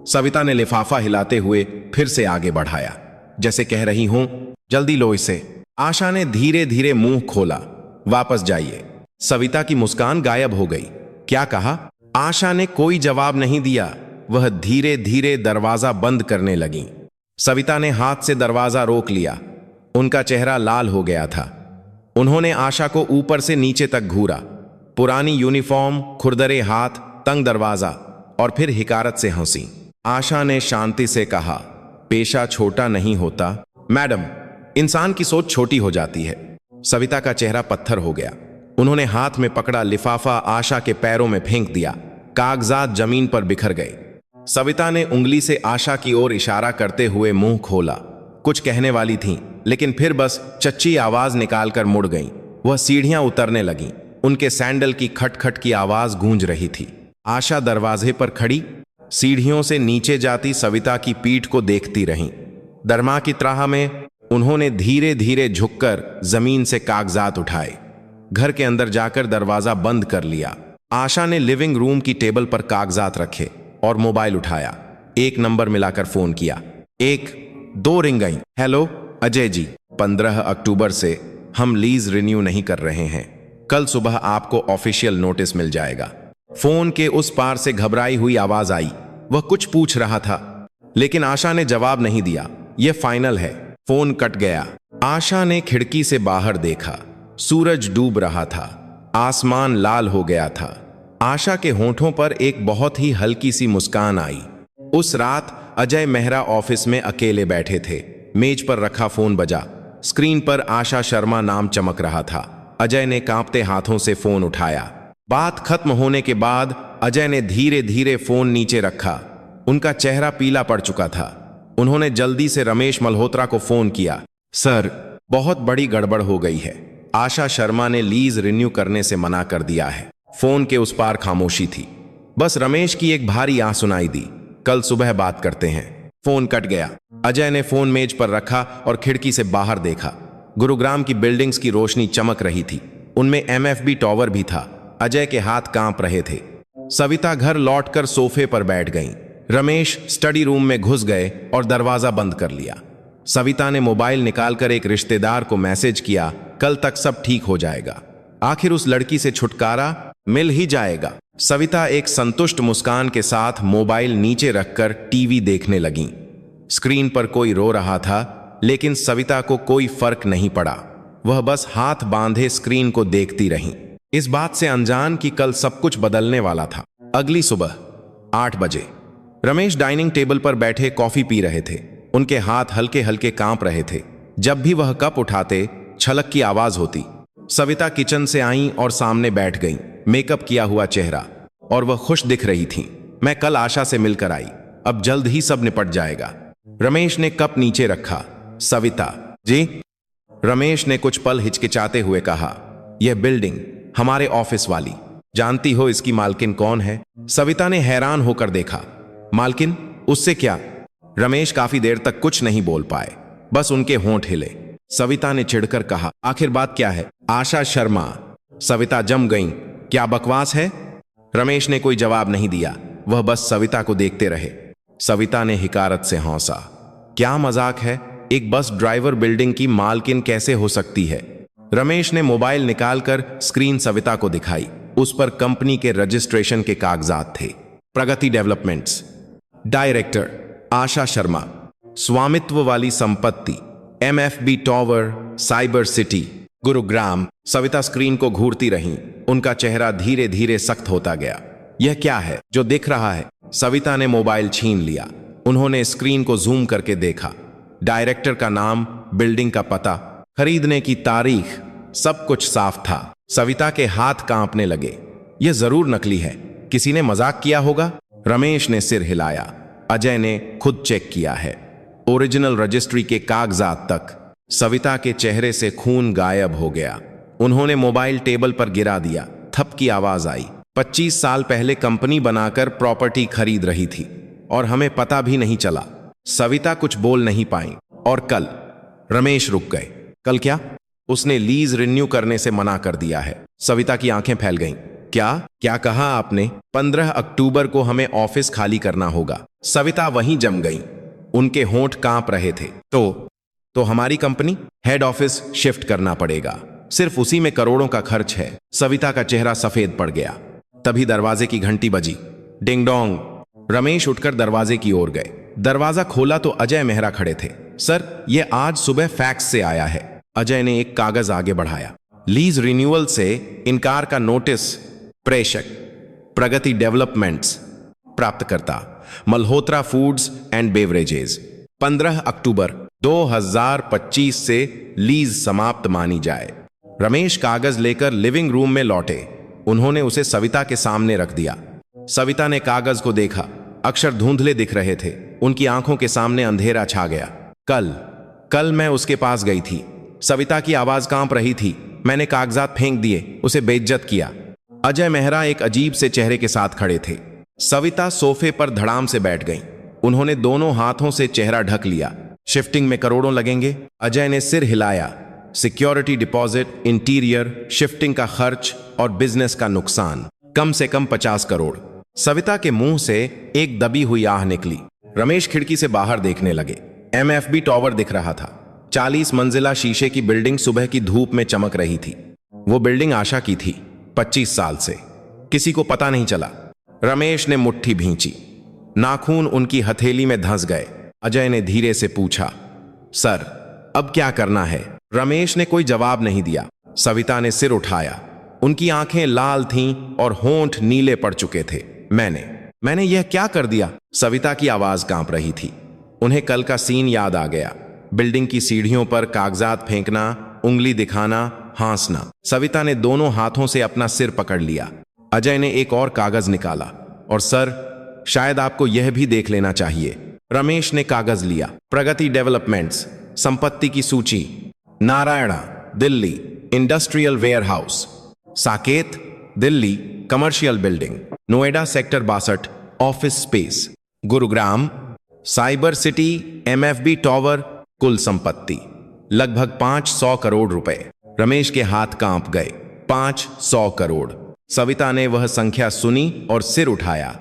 सविता ने लिफाफा हिलाते हुए फिर से आगे बढ़ाया, जैसे कह रही हूं, जल्दी लो इसे। आशा ने धीरे धीरे मुंह खोला। वापस जाइए। सविता की मुस्कान गायब हो गई। क्या कहा? आशा ने कोई जवाब नहीं दिया। वह धीरे धीरे दरवाजा बंद करने लगी। सविता ने हाथ से दरवाजा रोक लिया। उनका चेहरा लाल हो गया था। उन्होंने आशा को ऊपर से नीचे तक घूरा। पुरानी यूनिफॉर्म, खुरदरे हाथ, तंग दरवाजा और फिर हिकारत से हंसी। आशा ने शांति से कहा, पेशा छोटा नहीं होता मैडम, इंसान की सोच छोटी हो जाती है। सविता का चेहरा पत्थर हो गया। उन्होंने हाथ में पकड़ा लिफाफा आशा के पैरों में फेंक दिया। कागजात जमीन पर बिखर गए। सविता ने उंगली से आशा की ओर इशारा करते हुए मुंह खोला। कुछ कहने वाली थीं, लेकिन फिर बस चच्ची आवाज निकालकर मुड़ गईं। वह सीढ़ियां उतरने लगीं। उनके सैंडल की खटखट की आवाज गूंज रही थी। आशा दरवाजे पर खड़ी सीढ़ियों से नीचे जाती सविता की पीठ को देखती रहीं। दरमा की त्राह में उन्होंने धीरे धीरे झुककर जमीन से कागजात उठाए। घर के अंदर जाकर दरवाजा बंद कर लिया। आशा ने लिविंग रूम की टेबल पर कागजात रखे और मोबाइल उठाया। एक नंबर मिलाकर फोन किया। 1 2 रिंग गई। हेलो अजय जी, 15 अक्टूबर से हम लीज रिन्यू नहीं कर रहे हैं। कल सुबह आपको ऑफिशियल नोटिस मिल जाएगा। फोन के उस पार से घबराई हुई आवाज आई। वह कुछ पूछ रहा था, लेकिन आशा ने जवाब नहीं दिया। यह फाइनल है। फोन कट गया। आशा ने खिड़की से बाहर देखा। सूरज डूब रहा था। आसमान लाल हो गया था। आशा के होंठों पर एक बहुत ही हल्की सी मुस्कान आई। उस रात अजय मेहरा ऑफिस में अकेले बैठे थे। मेज पर रखा फोन बजा। स्क्रीन पर आशा शर्मा नाम चमक रहा था। अजय ने कांपते हाथों से फोन उठाया। बात खत्म होने के बाद अजय ने धीरे धीरे फोन नीचे रखा। उनका चेहरा पीला पड़ चुका था। उन्होंने जल्दी से रमेश मल्होत्रा को फोन किया। सर, बहुत बड़ी गड़बड़ हो गई है। आशा शर्मा ने लीज रिन्यू करने से मना कर दिया है। फोन के उस पार खामोशी थी। बस रमेश की एक भारी आह सुनाई दी। कल सुबह बात करते हैं। फोन कट गया। अजय ने फोन मेज पर रखा और खिड़की से बाहर देखा। गुरुग्राम की बिल्डिंग्स की रोशनी चमक रही थी। उनमें एमएफबी टावर भी था। अजय के हाथ कांप रहे थे। सविता घर लौटकर सोफे पर बैठ गईं। रमेश स्टडी रूम में घुस गए और दरवाजा बंद कर लिया। सविता ने मोबाइल निकालकर एक रिश्तेदार को मैसेज किया, कल तक सब ठीक हो जाएगा। आखिर उस लड़की से छुटकारा मिल ही जाएगा। सविता एक संतुष्ट मुस्कान के साथ मोबाइल नीचे रखकर टीवी देखने लगीं। स्क्रीन पर कोई रो रहा था, लेकिन सविता को कोई फर्क नहीं पड़ा। वह बस हाथ बांधे स्क्रीन को देखती रहीं, इस बात से अनजान कि कल सब कुछ बदलने वाला था। अगली सुबह 8 बजे रमेश डाइनिंग टेबल पर बैठे कॉफी पी रहे थे। उनके हाथ हल्के हल्के कांप रहे थे। जब भी वह कप उठाते, छलक की आवाज होती। सविता किचन से आईं और सामने बैठ गईं। मेकअप किया हुआ चेहरा, और वह खुश दिख रही थीं। मैं कल आशा से मिलकर आई, अब जल्द ही सब निपट जाएगा। रमेश ने कप नीचे रखा। सविता जी, रमेश ने कुछ पल हिचकिचाते हुए कहा, यह बिल्डिंग हमारे ऑफिस वाली, जानती हो इसकी मालकिन कौन है? सविता ने हैरान होकर देखा। मालकिन? उससे क्या? रमेश काफी देर तक कुछ नहीं बोल पाए, बस उनके होंठ हिले। सविता ने चिढ़कर कहा, आखिर बात क्या है? आशा शर्मा। सविता जम गईं। क्या बकवास है? रमेश ने कोई जवाब नहीं दिया। वह बस सविता को देखते रहे। सविता ने हिकारत से हंसा। क्या मजाक है? एक बस ड्राइवर बिल्डिंग की मालकिन कैसे हो सकती है? रमेश ने मोबाइल निकालकर स्क्रीन सविता को दिखाई। उस पर कंपनी के रजिस्ट्रेशन के कागजात थे। प्रगति डेवलपमेंट्स, डायरेक्टर आशा शर्मा, स्वामित्व वाली संपत्ति, MFB tower, cyber city, Gurugram. Savita screen को घूरती रहीं। उनका चेहरा धीरे धीरे सख्त होता गया। यह क्या है जो दिख रहा है? सविता ने मोबाइल छीन लिया। उन्होंने स्क्रीन को जूम करके देखा। डायरेक्टर का नाम, बिल्डिंग का पता, खरीदने की तारीख, सब कुछ साफ था। सविता के हाथ कांपने लगे। यह जरूर नकली है, किसी ने मजाक किया होगा। रमेश ने सिर हिलाया। अजय ने खुद चेक किया है, ओरिजिनल रजिस्ट्री के कागजात तक। सविता के चेहरे से खून गायब हो गया। उन्होंने मोबाइल टेबल पर गिरा दिया। थप की आवाज आई। 25 साल पहले कंपनी बनाकर प्रॉपर्टी खरीद रही थी और हमें पता भी नहीं चला। सविता कुछ बोल नहीं पाई। और कल? रमेश रुक गए। कल क्या? उसने लीज रिन्यू करने से मना कर दिया है। सविता की आंखें फैल गईं। क्या क्या कहा आपने? 15 अक्टूबर को हमें ऑफिस खाली करना होगा। सविता वहीं जम गई। उनके होंठ कांप रहे थे। तो हमारी कंपनी हेड ऑफिस शिफ्ट करना पड़ेगा। सिर्फ उसी में करोड़ों का खर्च है। सविता का चेहरा सफेद पड़ गया। तभी दरवाजे की घंटी बजी। Ding dong. रमेश उठकर दरवाजे की ओर गए। दरवाजा खोला तो अजय मेहरा खड़े थे। सर, यह आज सुबह फैक्स से आया है। अजय ने एक कागज आगे बढ़ाया। लीज रिन्यूअल से इनकार का नोटिस। प्रेषक प्रगति डेवलपमेंट्स। प्राप्तकर्ता मल्होत्रा फूड्स एंड बेवरेजेस। 15 अक्टूबर 2025 से लीज समाप्त मानी जाए। रमेश कागज लेकर लिविंग रूम में लौटे। उन्होंने उसे सविता के सामने रख दिया। सविता ने कागज को देखा। अक्षर धुंधले दिख रहे थे। उनकी आंखों के सामने अंधेरा छा गया। कल मैं उसके पास गई थी। सविता की आवाज कांप रही थी। मैंने कागजात फेंक दिए, उसे बेइज्जत किया। अजय मेहरा एक अजीब से चेहरे के साथ खड़े थे। सविता सोफे पर धड़ाम से बैठ गईं। उन्होंने दोनों हाथों से चेहरा ढक लिया। शिफ्टिंग में करोड़ों लगेंगे? अजय ने सिर हिलाया। सिक्योरिटी डिपॉजिट, इंटीरियर, शिफ्टिंग का खर्च और बिजनेस का नुकसान कम से कम 50 करोड़। सविता के मुंह से एक दबी हुई आह निकली। रमेश खिड़की से बाहर देखने लगे। MFB टॉवर दिख रहा था। 40 मंजिला शीशे की बिल्डिंग सुबह की धूप में चमक रही थी। वो बिल्डिंग आशा की थी। 25 साल से किसी को पता नहीं चला। रमेश ने मुट्ठी भींची। नाखून उनकी हथेली में धंस गए। अजय ने धीरे से पूछा, सर, अब क्या करना है? रमेश ने कोई जवाब नहीं दिया। सविता ने सिर उठाया। उनकी आंखें लाल थीं और होंठ नीले पड़ चुके थे। मैंने यह क्या कर दिया? सविता की आवाज कांप रही थी। उन्हें कल का सीन याद आ गया। बिल्डिंग की सीढ़ियों पर कागजात फेंकना, उंगली दिखाना, हंसना। सविता ने दोनों हाथों से अपना सिर पकड़ लिया। अजय ने एक और कागज निकाला। और सर, शायद आपको यह भी देख लेना चाहिए। रमेश ने कागज लिया। प्रगति डेवलपमेंट्स, संपत्ति की सूची। Narayana, Delhi, industrial warehouse. Saket, Delhi, commercial building. Noida sector 62, office space. Gurugram, cyber city, MFB tower. कुल संपत्ति लगभग 500 करोड़ रुपए। रमेश के हाथ कांप गए। 500 करोड़। सविता ने वह संख्या सुनी और सिर उठाया।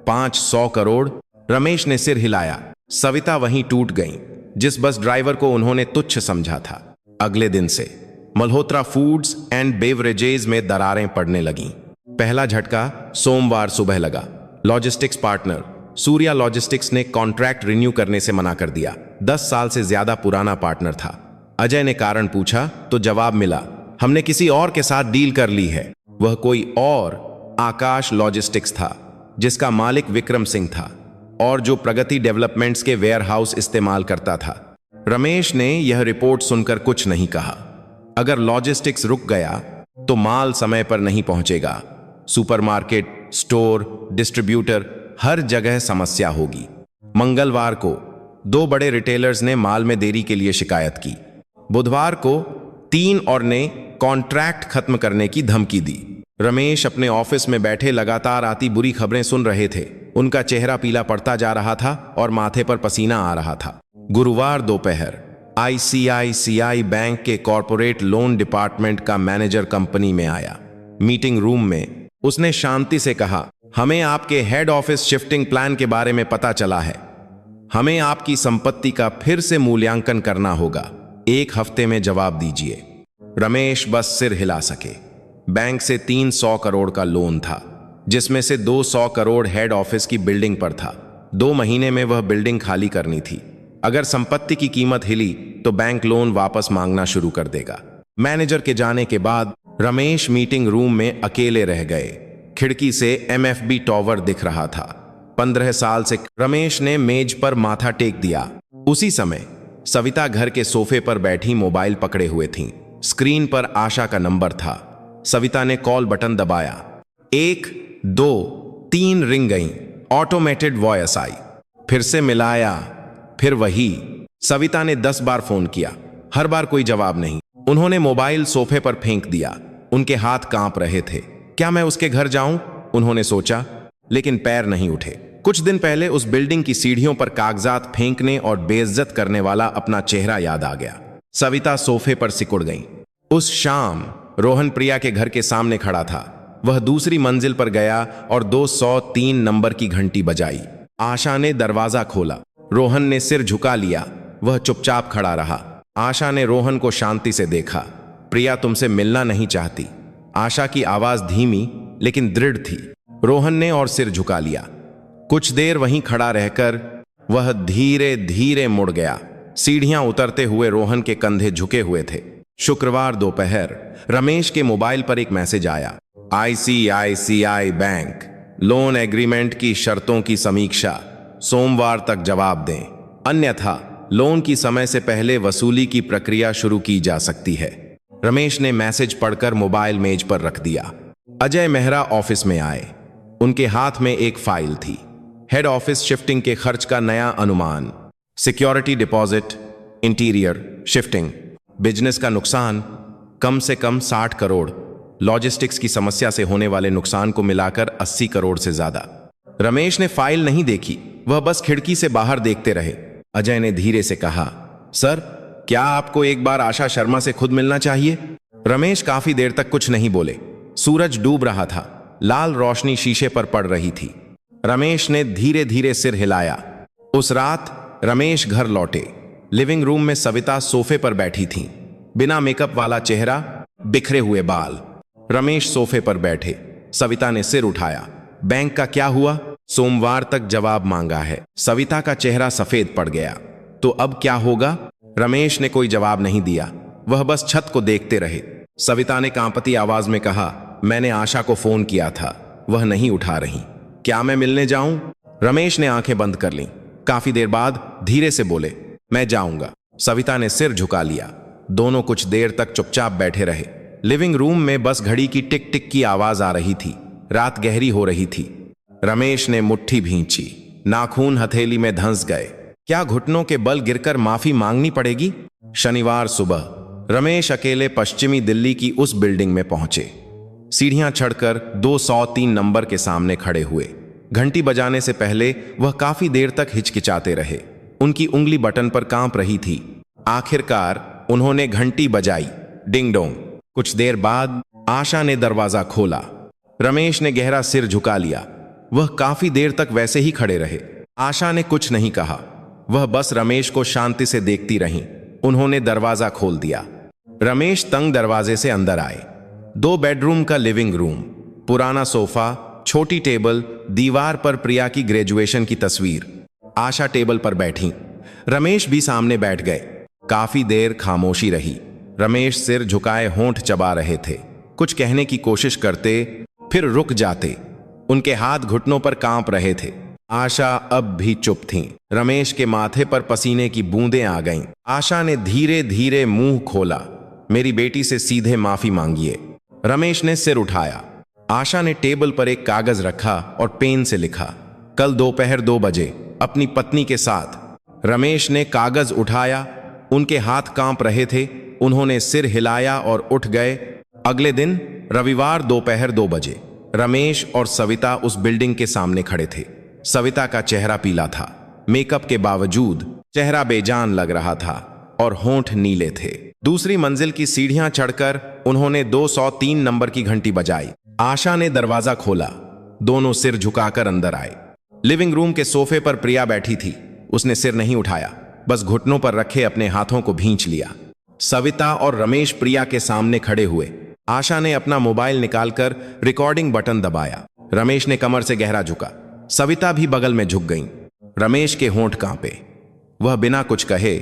500 करोड़। रमेश ने सिर हिलाया। सविता वहीं टूट गईं, जिस बस ड्राइवर को उन्होंने तुच्छ समझा था। अगले दिन से मल्होत्रा फूड्स एंड बेवरेजेज में दरारें पड़ने लगीं। पहला झटका सोमवार सुबह लगा। लॉजिस्टिक्स पार्टनर सूर्या लॉजिस्टिक्स ने कॉन्ट्रैक्ट रिन्यू करने से मना कर दिया। 10 साल से ज्यादा पुराना पार्टनर था। अजय ने कारण पूछा तो जवाब मिला, हमने किसी और के साथ डील कर ली है। वह कोई और आकाश लॉजिस्टिक्स था, जिसका मालिक विक्रम सिंह था और जो प्रगति डेवलपमेंट्स के वेयरहाउस इस्तेमाल करता था। रमेश ने यह रिपोर्ट सुनकर कुछ नहीं कहा। अगर लॉजिस्टिक्स रुक गया तो माल समय पर नहीं पहुंचेगा। सुपरमार्केट, स्टोर, डिस्ट्रीब्यूटर, हर जगह समस्या होगी। मंगलवार को 2 बड़े रिटेलर्स ने माल में देरी के लिए शिकायत की। बुधवार को 3 और ने कॉन्ट्रैक्ट खत्म करने की धमकी दी। रमेश अपने ऑफिस में बैठे लगातार आती बुरी खबरें सुन रहे थे। उनका चेहरा पीला पड़ता जा रहा था और माथे पर पसीना आ रहा था। गुरुवार दोपहर ICICI बैंक के कॉरपोरेट लोन डिपार्टमेंट का मैनेजर कंपनी में आया। मीटिंग रूम में उसने शांति से कहा, हमें आपके हेड ऑफिस शिफ्टिंग प्लान के बारे में पता चला है। हमें आपकी संपत्ति का फिर से मूल्यांकन करना होगा। 1 हफ्ते में जवाब दीजिए। रमेश बस सिर हिला सके। बैंक से 300 करोड़ का लोन था, जिसमें से 200 करोड़ हेड ऑफिस की बिल्डिंग पर था। 2 महीने में वह बिल्डिंग खाली करनी थी। अगर संपत्ति की कीमत हिली तो बैंक लोन वापस मांगना शुरू कर देगा। मैनेजर के जाने के बाद रमेश मीटिंग रूम में अकेले रह गए। खिड़की से MFB टॉवर दिख रहा था। 15 साल से रमेश ने मेज पर माथा टेक दिया। उसी समय सविता घर के सोफे पर बैठी मोबाइल पकड़े हुए थीं। स्क्रीन पर आशा का नंबर था। सविता ने कॉल बटन दबाया। 1, 2, 3 रिंग गईं। ऑटोमेटेड वॉइस आई। फिर से मिलाया, फिर वही। सविता ने 10 बार फोन किया। हर बार कोई जवाब नहीं। उन्होंने मोबाइल सोफे पर फेंक दिया। उनके हाथ कांप रहे थे। क्या मैं उसके घर जाऊं? उन्होंने सोचा, लेकिन पैर नहीं उठे। कुछ दिन पहले उस बिल्डिंग की सीढ़ियों पर कागजात फेंकने और बेइज्जत करने वाला अपना चेहरा याद आ गया। सविता सोफे पर सिकुड़ गई। उस शाम रोहन प्रिया के घर के सामने खड़ा था। वह दूसरी मंजिल पर गया और 203 नंबर की घंटी बजाई। आशा ने दरवाजा खोला। रोहन ने सिर झुका लिया। वह चुपचाप खड़ा रहा। आशा ने रोहन को शांति से देखा। प्रिया तुमसे मिलना नहीं चाहती। आशा की आवाज धीमी लेकिन दृढ़ थी। रोहन ने और सिर झुका लिया। कुछ देर वहीं खड़ा रहकर वह धीरे धीरे मुड़ गया। सीढ़ियां उतरते हुए रोहन के कंधे झुके हुए थे। शुक्रवार दोपहर रमेश के मोबाइल पर एक मैसेज आया। ICICI बैंक लोन एग्रीमेंट की शर्तों की समीक्षा, सोमवार तक जवाब दें, अन्यथा लोन की समय से पहले वसूली की प्रक्रिया शुरू की जा सकती है। रमेश ने मैसेज पढ़कर मोबाइल मेज पर रख दिया। अजय मेहरा ऑफिस में आए। उनके हाथ में एक फाइल थी। हेड ऑफिस शिफ्टिंग के खर्च का नया अनुमान, security deposit, interior shifting, business का नुकसान कम से कम 60 करोड़, लॉजिस्टिक्स की समस्या से होने वाले नुकसान को मिलाकर 80 करोड़ से ज्यादा। रमेश ने फाइल नहीं देखी। वह बस खिड़की से बाहर देखते रहे। अजय ने धीरे से कहा, सर, क्या आपको एक बार आशा शर्मा से खुद मिलना चाहिए? रमेश काफी देर तक कुछ नहीं बोले। सूरज डूब रहा था। लाल रोशनी शीशे पर पड़ रही थी। रमेश ने धीरे धीरे सिर हिलाया। उस रात रमेश घर लौटे। लिविंग रूम में सविता सोफे पर बैठी थी। बिना मेकअप वाला चेहरा, बिखरे हुए बाल। रमेश सोफे पर बैठे। सविता ने सिर उठाया। बैंक का क्या हुआ? सोमवार तक जवाब मांगा है। सविता का चेहरा सफेद पड़ गया। तो अब क्या होगा? रमेश ने कोई जवाब नहीं दिया। वह बस छत को देखते रहे। सविता ने कांपती आवाज में कहा, मैंने आशा को फोन किया था, वह नहीं उठा रही। क्या मैं मिलने जाऊं? रमेश ने आंखें बंद कर लीं। काफी देर बाद धीरे से बोले, मैं जाऊंगा। सविता ने सिर झुका लिया। दोनों कुछ देर तक चुपचाप बैठे रहे। लिविंग रूम में बस घड़ी की टिक टिक की आवाज आ रही थी। रात गहरी हो रही थी। रमेश ने मुट्ठी भींची। नाखून हथेली में धंस गए। क्या घुटनों के बल गिरकर माफी मांगनी पड़ेगी? शनिवार सुबह रमेश अकेले पश्चिमी दिल्ली की उस बिल्डिंग में पहुंचे। सीढ़ियां चढ़कर 203 नंबर के सामने खड़े हुए। घंटी बजाने से पहले वह काफी देर तक हिचकिचाते रहे। उनकी उंगली बटन पर कांप रही थी। आखिरकार उन्होंने घंटी बजाई। Ding dong. कुछ देर बाद आशा ने दरवाजा खोला। रमेश ने गहरा सिर झुका लिया। वह काफी देर तक वैसे ही खड़े रहे। आशा ने कुछ नहीं कहा। वह बस रमेश को शांति से देखती रहीं। उन्होंने दरवाजा खोल दिया। रमेश तंग दरवाजे से अंदर आए। 2 बेडरूम का लिविंग रूम, पुराना सोफा, छोटी टेबल, दीवार पर प्रिया की ग्रेजुएशन की तस्वीर। आशा टेबल पर बैठी। रमेश भी सामने बैठ गए। काफी देर खामोशी रही। रमेश सिर झुकाए होंठ चबा रहे थे। कुछ कहने की कोशिश करते, फिर रुक जाते। उनके हाथ घुटनों पर कांप रहे थे। आशा अब भी चुप थीं। रमेश के माथे पर पसीने की बूंदें आ गईं। आशा ने धीरे धीरे मुंह खोला, मेरी बेटी से सीधे माफी मांगिए। रमेश ने सिर उठाया। आशा ने टेबल पर एक कागज रखा और पेन से लिखा, कल दोपहर 2 बजे अपनी पत्नी के साथ। रमेश ने कागज उठाया। उनके हाथ कांप रहे थे। उन्होंने सिर हिलाया और उठ गए। अगले दिन रविवार दोपहर 2 बजे रमेश और सविता उस बिल्डिंग के सामने खड़े थे। सविता का चेहरा पीला था। मेकअप के बावजूद चेहरा बेजान लग रहा था और होंठ नीले थे। दूसरी मंजिल की सीढ़ियां चढ़कर उन्होंने 203 नंबर की घंटी बजाई। आशा ने दरवाजा खोला। दोनों सिर झुकाकर अंदर आए। लिविंग रूम के सोफे पर प्रिया बैठी थी। उसने सिर नहीं उठाया, बस घुटनों पर रखे अपने हाथों को भींच लिया। सविता और रमेश प्रिया के सामने खड़े हुए। आशा ने अपना मोबाइल निकालकर रिकॉर्डिंग बटन दबाया। रमेश ने कमर से गहरा झुका। सविता भी बगल में झुक गईं। रमेश के होंठ कांपे। वह बिना कुछ कहे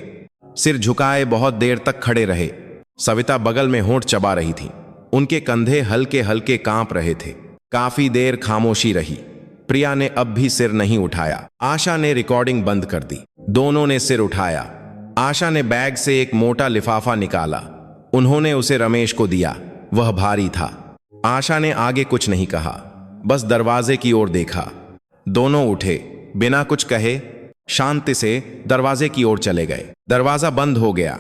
सिर झुकाए बहुत देर तक खड़े रहे। सविता बगल में होंठ चबा रही थी। उनके कंधे हल्के हल्के कांप रहे थे। काफी देर खामोशी रही। प्रिया ने अब भी सिर नहीं उठाया। आशा ने रिकॉर्डिंग बंद कर दी। दोनों ने सिर उठाया। आशा ने बैग से एक मोटा लिफाफा निकाला। उन्होंने उसे रमेश को दिया। वह भारी था। आशा ने आगे कुछ नहीं कहा, बस दरवाजे की ओर देखा। दोनों उठे, बिना कुछ कहे शांति से दरवाजे की ओर चले गए। दरवाजा बंद हो गया।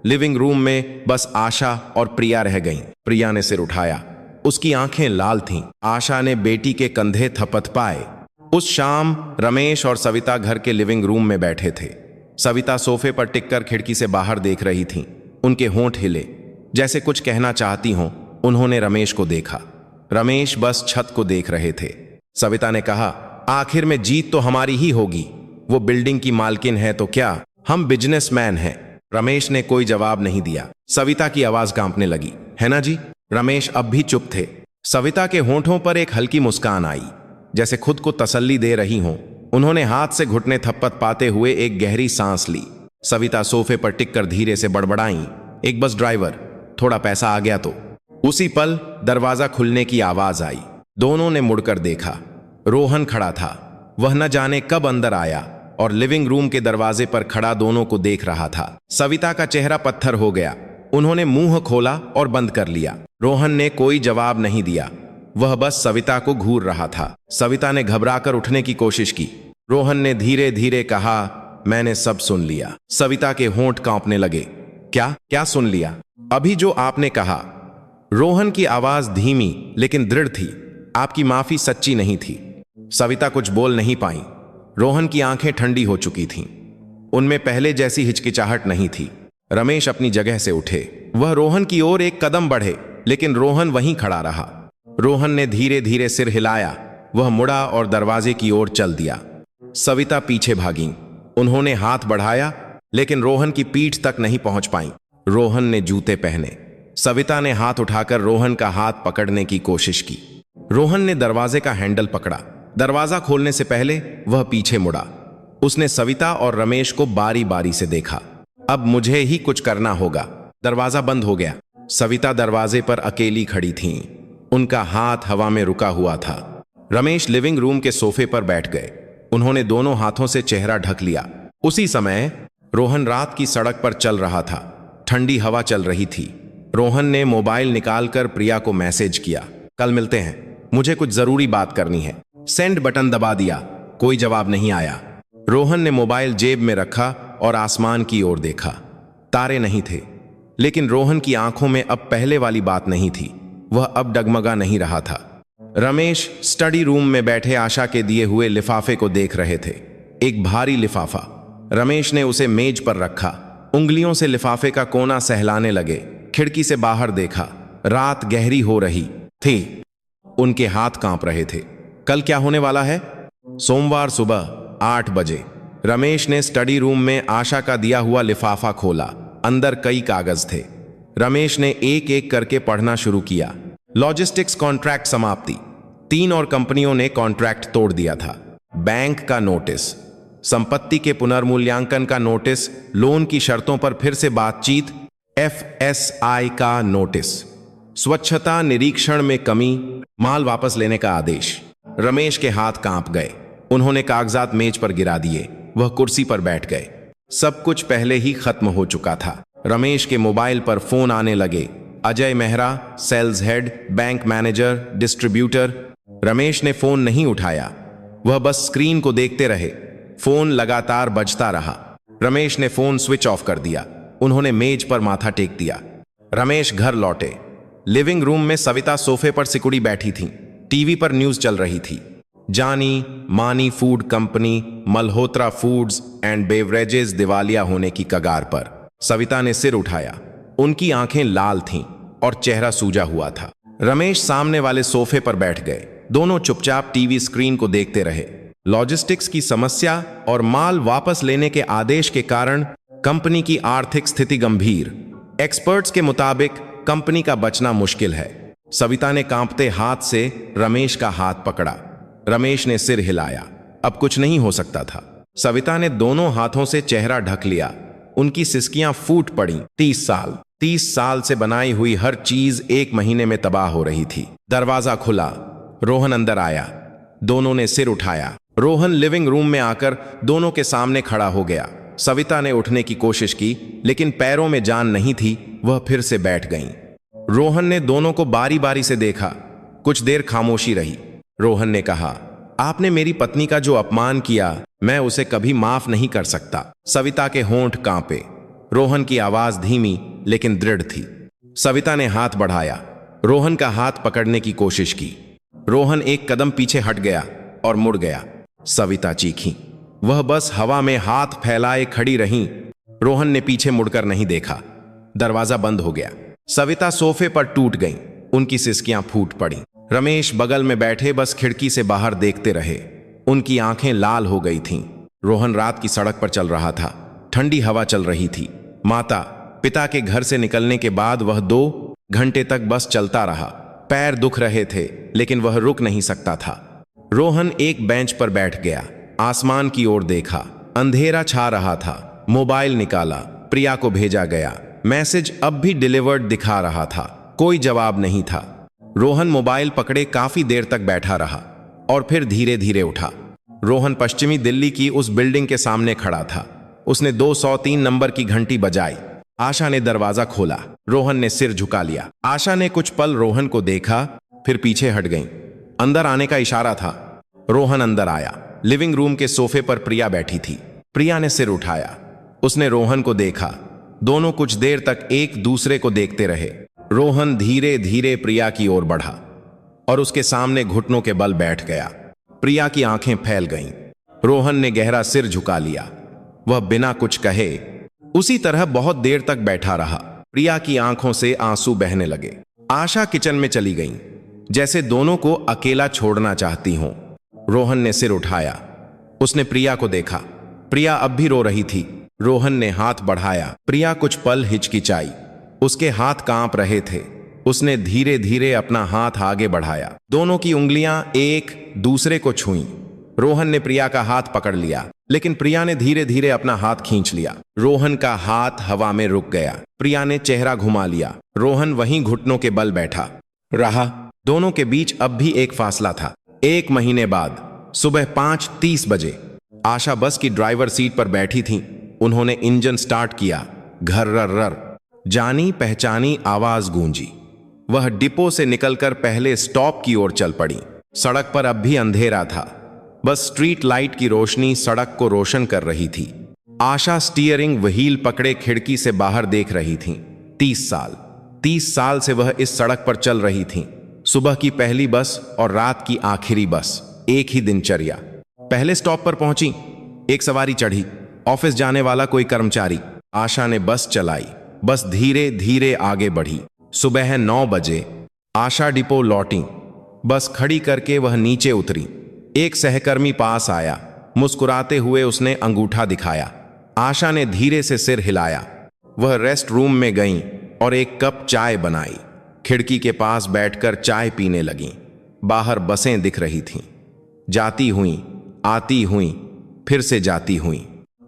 लिविंग रूम में बस आशा और प्रिया रह गईं। प्रिया ने सिर उठाया, उसकी आंखें लाल थीं। आशा ने बेटी के कंधे थपथपाए। उस शाम रमेश और सविता घर के लिविंग रूम में बैठे थे। सविता सोफे पर टिककर खिड़की से बाहर देख रही थीं। उनके होंठ हिले, जैसे कुछ कहना चाहती हों। उन्होंने रमेश को देखा। रमेश बस छत को देख रहे थे। सविता ने कहा, आखिर में जीत तो हमारी ही होगी। वो बिल्डिंग की मालकिन है तो क्या, हम बिजनेसमैन हैं। रमेश ने कोई जवाब नहीं दिया। सविता की आवाज कांपने लगी, है ना जी? रमेश अब भी चुप थे। सविता के होंठों पर एक हल्की मुस्कान आई, जैसे खुद को तसल्ली दे रही हों। उन्होंने हाथ से घुटने थप्पत पाते हुए एक गहरी सांस ली। सविता सोफे पर टिककर धीरे से बड़बड़ाई, एक बस ड्राइवर, थोड़ा पैसा आ गया तो। उसी पल दरवाजा खुलने की आवाज आई। दोनों ने मुड़कर देखा। रोहन खड़ा था। वह न जाने कब अंदर आया और लिविंग रूम के दरवाजे पर खड़ा दोनों को देख रहा था। सविता का चेहरा पत्थर हो गया। उन्होंने मुंह खोला और बंद कर लिया। रोहन ने कोई जवाब नहीं दिया। वह बस सविता को घूर रहा था। सविता ने घबराकर उठने की कोशिश की। रोहन ने धीरे धीरे कहा, मैंने सब सुन लिया। सविता के होंठ कांपने लगे। क्या सुन लिया? अभी जो आपने कहा। रोहन की आवाज धीमी लेकिन दृढ़ थी। आपकी माफी सच्ची नहीं थी। सविता कुछ बोल नहीं पाई। रोहन की आंखें ठंडी हो चुकी थीं। उनमें पहले जैसी हिचकिचाहट नहीं थी। रमेश अपनी जगह से उठे। वह रोहन की ओर एक कदम बढ़े, लेकिन रोहन वहीं खड़ा रहा। रोहन ने धीरे धीरे सिर हिलाया। वह मुड़ा और दरवाजे की ओर चल दिया। सविता पीछे भागी। उन्होंने हाथ बढ़ाया, लेकिन रोहन की पीठ तक नहीं पहुंच पाई। रोहन ने जूते पहने। सविता ने हाथ उठाकर रोहन का हाथ पकड़ने की कोशिश की। रोहन ने दरवाजे का हैंडल पकड़ा। दरवाजा खोलने से पहले वह पीछे मुड़ा। उसने सविता और रमेश को बारी बारी से देखा। अब मुझे ही कुछ करना होगा। दरवाजा बंद हो गया। सविता दरवाजे पर अकेली खड़ी थीं। उनका हाथ हवा में रुका हुआ था। रमेश लिविंग रूम के सोफे पर बैठ गए। उन्होंने दोनों हाथों से चेहरा ढक लिया। उसी समय रोहन रात की सड़क पर चल रहा था। ठंडी हवा चल रही थी। रोहन ने मोबाइल निकालकर प्रिया को मैसेज किया, कल मिलते हैं, मुझे कुछ जरूरी बात करनी है। सेंड बटन दबा दिया। कोई जवाब नहीं आया। रोहन ने मोबाइल जेब में रखा और आसमान की ओर देखा। तारे नहीं थे, लेकिन रोहन की आंखों में अब पहले वाली बात नहीं थी। वह अब डगमगा नहीं रहा था। रमेश स्टडी रूम में बैठे आशा के दिए हुए लिफाफे को देख रहे थे। एक भारी लिफाफा। रमेश ने उसे मेज पर रखा। उंगलियों से लिफाफे का कोना सहलाने लगे। खिड़की से बाहर देखा। रात गहरी हो रही थी। उनके हाथ कांप रहे थे। कल क्या होने वाला है? सोमवार सुबह 8 बजे रमेश ने स्टडी रूम में आशा का दिया हुआ लिफाफा खोला। अंदर कई कागज थे। रमेश ने एक एक करके पढ़ना शुरू किया। लॉजिस्टिक्स कॉन्ट्रैक्ट समाप्ति। 3 और कंपनियों ने कॉन्ट्रैक्ट तोड़ दिया था। बैंक का नोटिस, संपत्ति के पुनर्मूल्यांकन का नोटिस, लोन की शर्तों पर फिर से बातचीत, FSI का नोटिस, स्वच्छता निरीक्षण में कमी, माल वापस लेने का आदेश। रमेश के हाथ कांप गए। उन्होंने कागजात मेज पर गिरा दिए। वह कुर्सी पर बैठ गए। सब कुछ पहले ही खत्म हो चुका था। रमेश के मोबाइल पर फोन आने लगे। Ajay Mehra, sales head, bank manager, distributor. Ramesh ने फोन नहीं उठाया। वह बस स्क्रीन को देखते रहे। फोन लगातार बजता रहा। रमेश ने फोन स्विच ऑफ कर दिया। उन्होंने मेज पर माथा टेक दिया। रमेश घर लौटे। लिविंग रूम में सविता सोफे पर सिकुड़ी बैठी थी। टीवी पर न्यूज चल रही थी। जानी मानी food company Malhotra foods and beverages दिवालिया होने की कगार पर। सविता ने सिर उठाया। उनकी आंखें लाल थीं और चेहरा सूजा हुआ था। रमेश सामने वाले सोफे पर बैठ गए। दोनों चुपचाप टीवी स्क्रीन को देखते रहे। लॉजिस्टिक्स की समस्या और माल वापस लेने के आदेश के कारण कंपनी की आर्थिक स्थिति गंभीर। एक्सपर्ट्स के मुताबिक कंपनी का बचना मुश्किल है। सविता ने कांपते हाथ से रमेश का हाथ पकड़ा। रमेश ने सिर हिलाया। अब कुछ नहीं हो सकता था। सविता ने दोनों हाथों से चेहरा ढक लिया। उनकी सिसकियां फूट पड़ी। 30 साल से बनाई हुई हर चीज एक महीने में तबाह हो रही थी। दरवाजा खुला। रोहन अंदर आया। दोनों ने सिर उठाया। रोहन लिविंग रूम में आकर दोनों के सामने खड़ा हो गया। सविता ने उठने की कोशिश की, लेकिन पैरों में जान नहीं थी। वह फिर से बैठ गईं। रोहन ने दोनों को बारी बारी से देखा। कुछ देर खामोशी रही। रोहन ने कहा, आपने मेरी पत्नी का जो अपमान किया, मैं उसे कभी माफ नहीं कर सकता। सविता के होंठ कांपे। रोहन की आवाज धीमी लेकिन दृढ़ थी। सविता ने हाथ बढ़ाया, रोहन का हाथ पकड़ने की कोशिश की। रोहन एक कदम पीछे हट गया और मुड़ गया। सविता चीखी। वह बस हवा में हाथ फैलाए खड़ी रहीं। रोहन ने पीछे मुड़कर नहीं देखा। दरवाजा बंद हो गया। सविता सोफे पर टूट गईं। उनकी सिसकियां फूट पड़ी। रमेश बगल में बैठे बस खिड़की से बाहर देखते रहे। उनकी आंखें लाल हो गई थीं। रोहन रात की सड़क पर चल रहा था। ठंडी हवा चल रही थी। माता पिता के घर से निकलने के बाद वह 2 घंटे तक बस चलता रहा। पैर दुख रहे थे लेकिन वह रुक नहीं सकता था। रोहन एक बेंच पर बैठ गया। आसमान की ओर देखा। अंधेरा छा रहा था। मोबाइल निकाला। प्रिया को भेजा गया। मैसेज अब भी डिलीवर्ड दिखा रहा था। कोई जवाब नहीं था। रोहन मोबाइल पकड़े काफी देर तक बैठा रहा और फिर धीरे धीरे उठा। रोहन पश्चिमी दिल्ली की उस बिल्डिंग के सामने खड़ा था। उसने 203 नंबर की घंटी बजाई। आशा ने दरवाजा खोला। रोहन ने सिर झुका लिया। आशा ने कुछ पल रोहन को देखा, फिर पीछे हट गई। अंदर आने का इशारा था। रोहन अंदर आया। लिविंग रूम के सोफे पर प्रिया बैठी थी। प्रिया ने सिर उठाया। उसने रोहन को देखा। दोनों कुछ देर तक एक दूसरे को देखते रहे। रोहन धीरे धीरे प्रिया की ओर बढ़ा और उसके सामने घुटनों के बल बैठ गया। प्रिया की आंखें फैल गईं। रोहन ने गहरा सिर झुका लिया। वह बिना कुछ कहे उसी तरह बहुत देर तक बैठा रहा। प्रिया की आंखों से आंसू बहने लगे। आशा किचन में चली गई, जैसे दोनों को अकेला छोड़ना चाहती हों। रोहन ने सिर उठाया। उसने प्रिया को देखा। प्रिया अब भी रो रही थी। रोहन ने हाथ बढ़ाया। प्रिया कुछ पल हिचकिचाई। उसके हाथ कांप रहे थे। उसने धीरे धीरे अपना हाथ आगे बढ़ाया। दोनों की उंगलियां एक दूसरे को छुईं। रोहन ने प्रिया का हाथ पकड़ लिया, लेकिन प्रिया ने धीरे धीरे अपना हाथ खींच लिया। रोहन का हाथ हवा में रुक गया। प्रिया ने चेहरा घुमा लिया। रोहन वहीं घुटनों के बल बैठा रहा। दोनों के बीच अब भी एक फासला था। 1 महीने बाद सुबह 5:30 बजे आशा बस की ड्राइवर सीट पर बैठी थीं। उन्होंने इंजन स्टार्ट किया। घर्रर जानी पहचानी आवाज गूंजी। वह डिपो से निकलकर पहले स्टॉप की ओर चल पड़ी। सड़क पर अब भी अंधेरा था। बस स्ट्रीट लाइट की रोशनी सड़क को रोशन कर रही थी। आशा स्टीयरिंग व्हील पकड़े खिड़की से बाहर देख रही थीं। 30 साल से वह इस सड़क पर चल रही थीं। सुबह की पहली बस और रात की आखिरी बस, एक ही दिनचर्या। पहले स्टॉप पर पहुंची। एक सवारी चढ़ी। ऑफिस जाने वाला कोई कर्मचारी। आशा ने बस चलाई। बस धीरे धीरे आगे बढ़ी। सुबह 9 बजे आशा डिपो लौटी। बस खड़ी करके वह नीचे उतरी। एक सहकर्मी पास आया। मुस्कुराते हुए उसने अंगूठा दिखाया। आशा ने धीरे से सिर हिलाया। वह रेस्ट रूम में गईं और एक कप चाय बनाई। खिड़की के पास बैठकर चाय पीने लगीं। बाहर बसें दिख रही थीं, जाती हुईं, आती हुईं, फिर से जाती हुईं।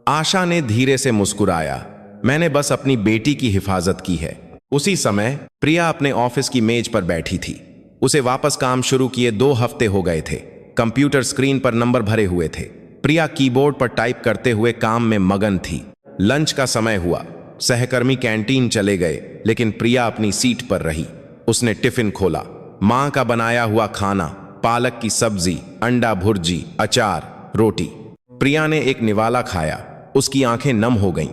आशा ने धीरे से मुस्कुराया। मैंने बस अपनी बेटी की हिफाजत की है। उसी समय प्रिया अपने ऑफिस की मेज पर बैठी थी। उसे वापस काम शुरू किए 2 हफ्ते हो गए थे। कंप्यूटर स्क्रीन पर नंबर भरे हुए थे। प्रिया कीबोर्ड पर टाइप करते हुए काम में मगन थी। लंच का समय हुआ। सहकर्मी कैंटीन चले गए, लेकिन प्रिया अपनी सीट पर रही। उसने टिफिन खोला। मां का बनाया हुआ खाना, पालक की सब्जी, अंडा भुर्जी, अचार, रोटी। प्रिया ने एक निवाला खाया। उसकी आंखें नम हो गईं।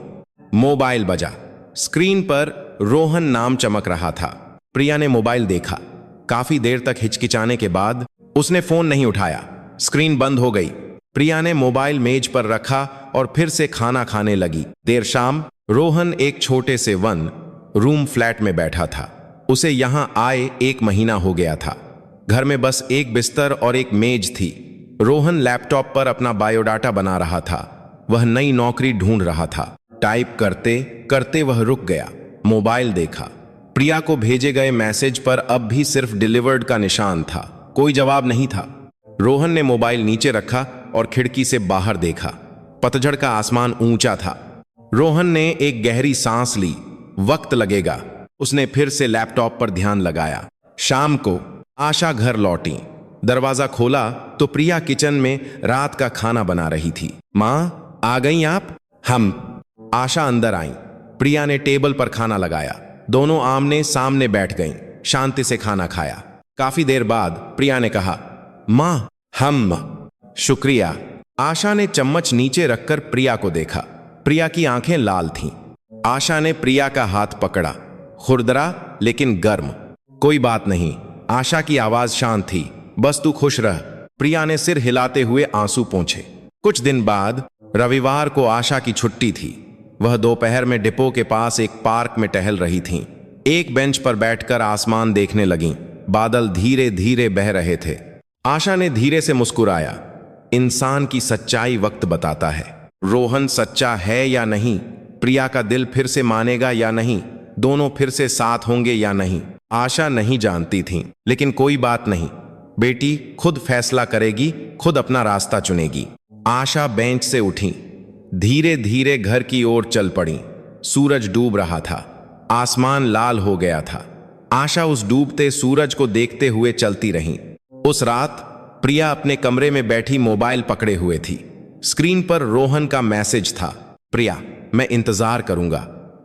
मोबाइल बजा। स्क्रीन पर रोहन नाम चमक रहा था। प्रिया ने मोबाइल देखा। काफी देर तक हिचकिचाने के बाद उसने फोन नहीं उठाया। स्क्रीन बंद हो गई। प्रिया ने मोबाइल मेज पर रखा और फिर से खाना खाने लगी। देर शाम रोहन एक छोटे से 1 रूम फ्लैट में बैठा था। उसे यहां आए 1 महीना हो गया था। घर में बस एक बिस्तर और एक मेज थी। रोहन लैपटॉप पर अपना बायोडाटा बना रहा था। वह नई नौकरी ढूंढ रहा था। टाइप करते करते वह रुक गया। मोबाइल देखा। प्रिया को भेजे गए मैसेज पर अब भी सिर्फ डिलीवर्ड का निशान था। कोई जवाब नहीं था। रोहन ने मोबाइल नीचे रखा और खिड़की से बाहर देखा। पतझड़ का आसमान ऊंचा था। रोहन ने एक गहरी सांस ली। वक्त लगेगा। उसने फिर से लैपटॉप पर ध्यान लगाया। शाम को आशा घर लौटी। दरवाजा खोला तो प्रिया किचन में रात का खाना बना रही थी। मां, आ गई आप? हम। आशा अंदर आई। प्रिया ने टेबल पर खाना लगाया। दोनों आमने सामने बैठ गईं। शांति से खाना खाया। काफी देर बाद प्रिया ने कहा, मां, हम। शुक्रिया। आशा ने चम्मच नीचे रखकर प्रिया को देखा। प्रिया की आंखें लाल थीं। आशा ने प्रिया का हाथ पकड़ा, खुरदरा लेकिन गर्म। कोई बात नहीं, आशा की आवाज शांत थी, बस तू खुश रह। प्रिया ने सिर हिलाते हुए आंसू पोंछे। कुछ दिन बाद रविवार को आशा की छुट्टी थी। वह दोपहर में डिपो के पास एक पार्क में टहल रही थीं। एक बेंच पर बैठकर आसमान देखने लगीं। बादल धीरे धीरे बह रहे थे। आशा ने धीरे से मुस्कुराया। इंसान की सच्चाई वक्त बताता है। रोहन सच्चा है या नहीं, प्रिया का दिल फिर से मानेगा या नहीं, दोनों फिर से साथ होंगे या नहीं, आशा नहीं जानती थी। लेकिन कोई बात नहीं, बेटी खुद फैसला करेगी, खुद अपना रास्ता चुनेगी। आशा बेंच से उठी, धीरे धीरे घर की ओर चल पड़ी। सूरज डूब रहा था, आसमान लाल हो गया था। आशा उस डूबते सूरज को देखते हुए चलती रही। उस रात प्रिया अपने कमरे में बैठी मोबाइल पकड़े हुए थी। स्क्रीन पर रोहन का मैसेज था, प्रिया मैं इंतजार करूंगा,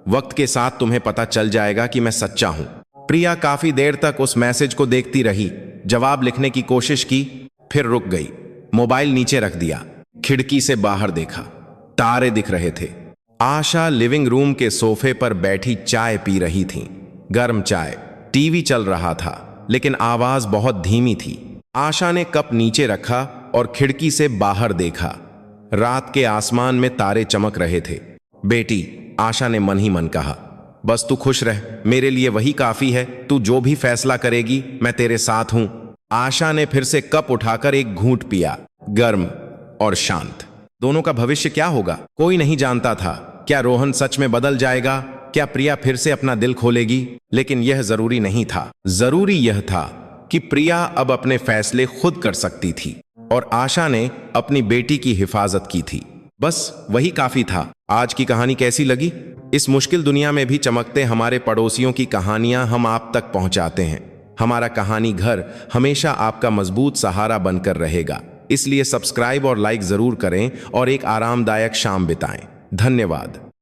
वक्त के साथ तुम्हें पता चल जाएगा कि मैं सच्चा हूं। प्रिया काफी देर तक उस मैसेज को देखती रही, जवाब लिखने की कोशिश की, फिर रुक गई। मोबाइल नीचे रख दिया, खिड़की से बाहर देखा, तारे दिख रहे थे। आशा लिविंग रूम के सोफे पर बैठी चाय पी रही थी। गर्म चाय, टीवी चल रहा था, लेकिन आवाज बहुत धीमी थी। आशा ने कप नीचे रखा और खिड़की से बाहर देखा। रात के आसमान में तारे चमक रहे थे। बेटी, आशा ने मन ही मन कहा, बस तू खुश रह, मेरे लिए वही काफी है। तू जो भी फैसला करेगी मैं तेरे साथ हूं। आशा ने फिर से कप उठाकर एक घूंट पिया, गर्म और शांत। दोनों का भविष्य क्या होगा कोई नहीं जानता था। क्या रोहन सच में बदल जाएगा? क्या प्रिया फिर से अपना दिल खोलेगी? लेकिन यह जरूरी नहीं था। जरूरी यह था कि प्रिया अब अपने फैसले खुद कर सकती थी और आशा ने अपनी बेटी की हिफाजत की थी। बस वही काफी था। आज की कहानी कैसी लगी? इस मुश्किल दुनिया में भी चमकते हमारे पड़ोसियों की कहानियां हम आप तक पहुंचाते हैं। हमारा कहानी घर हमेशा आपका मजबूत सहारा बनकर रहेगा। इसलिए सब्सक्राइब और लाइक जरूर करें और एक आरामदायक शाम बिताएं। धन्यवाद।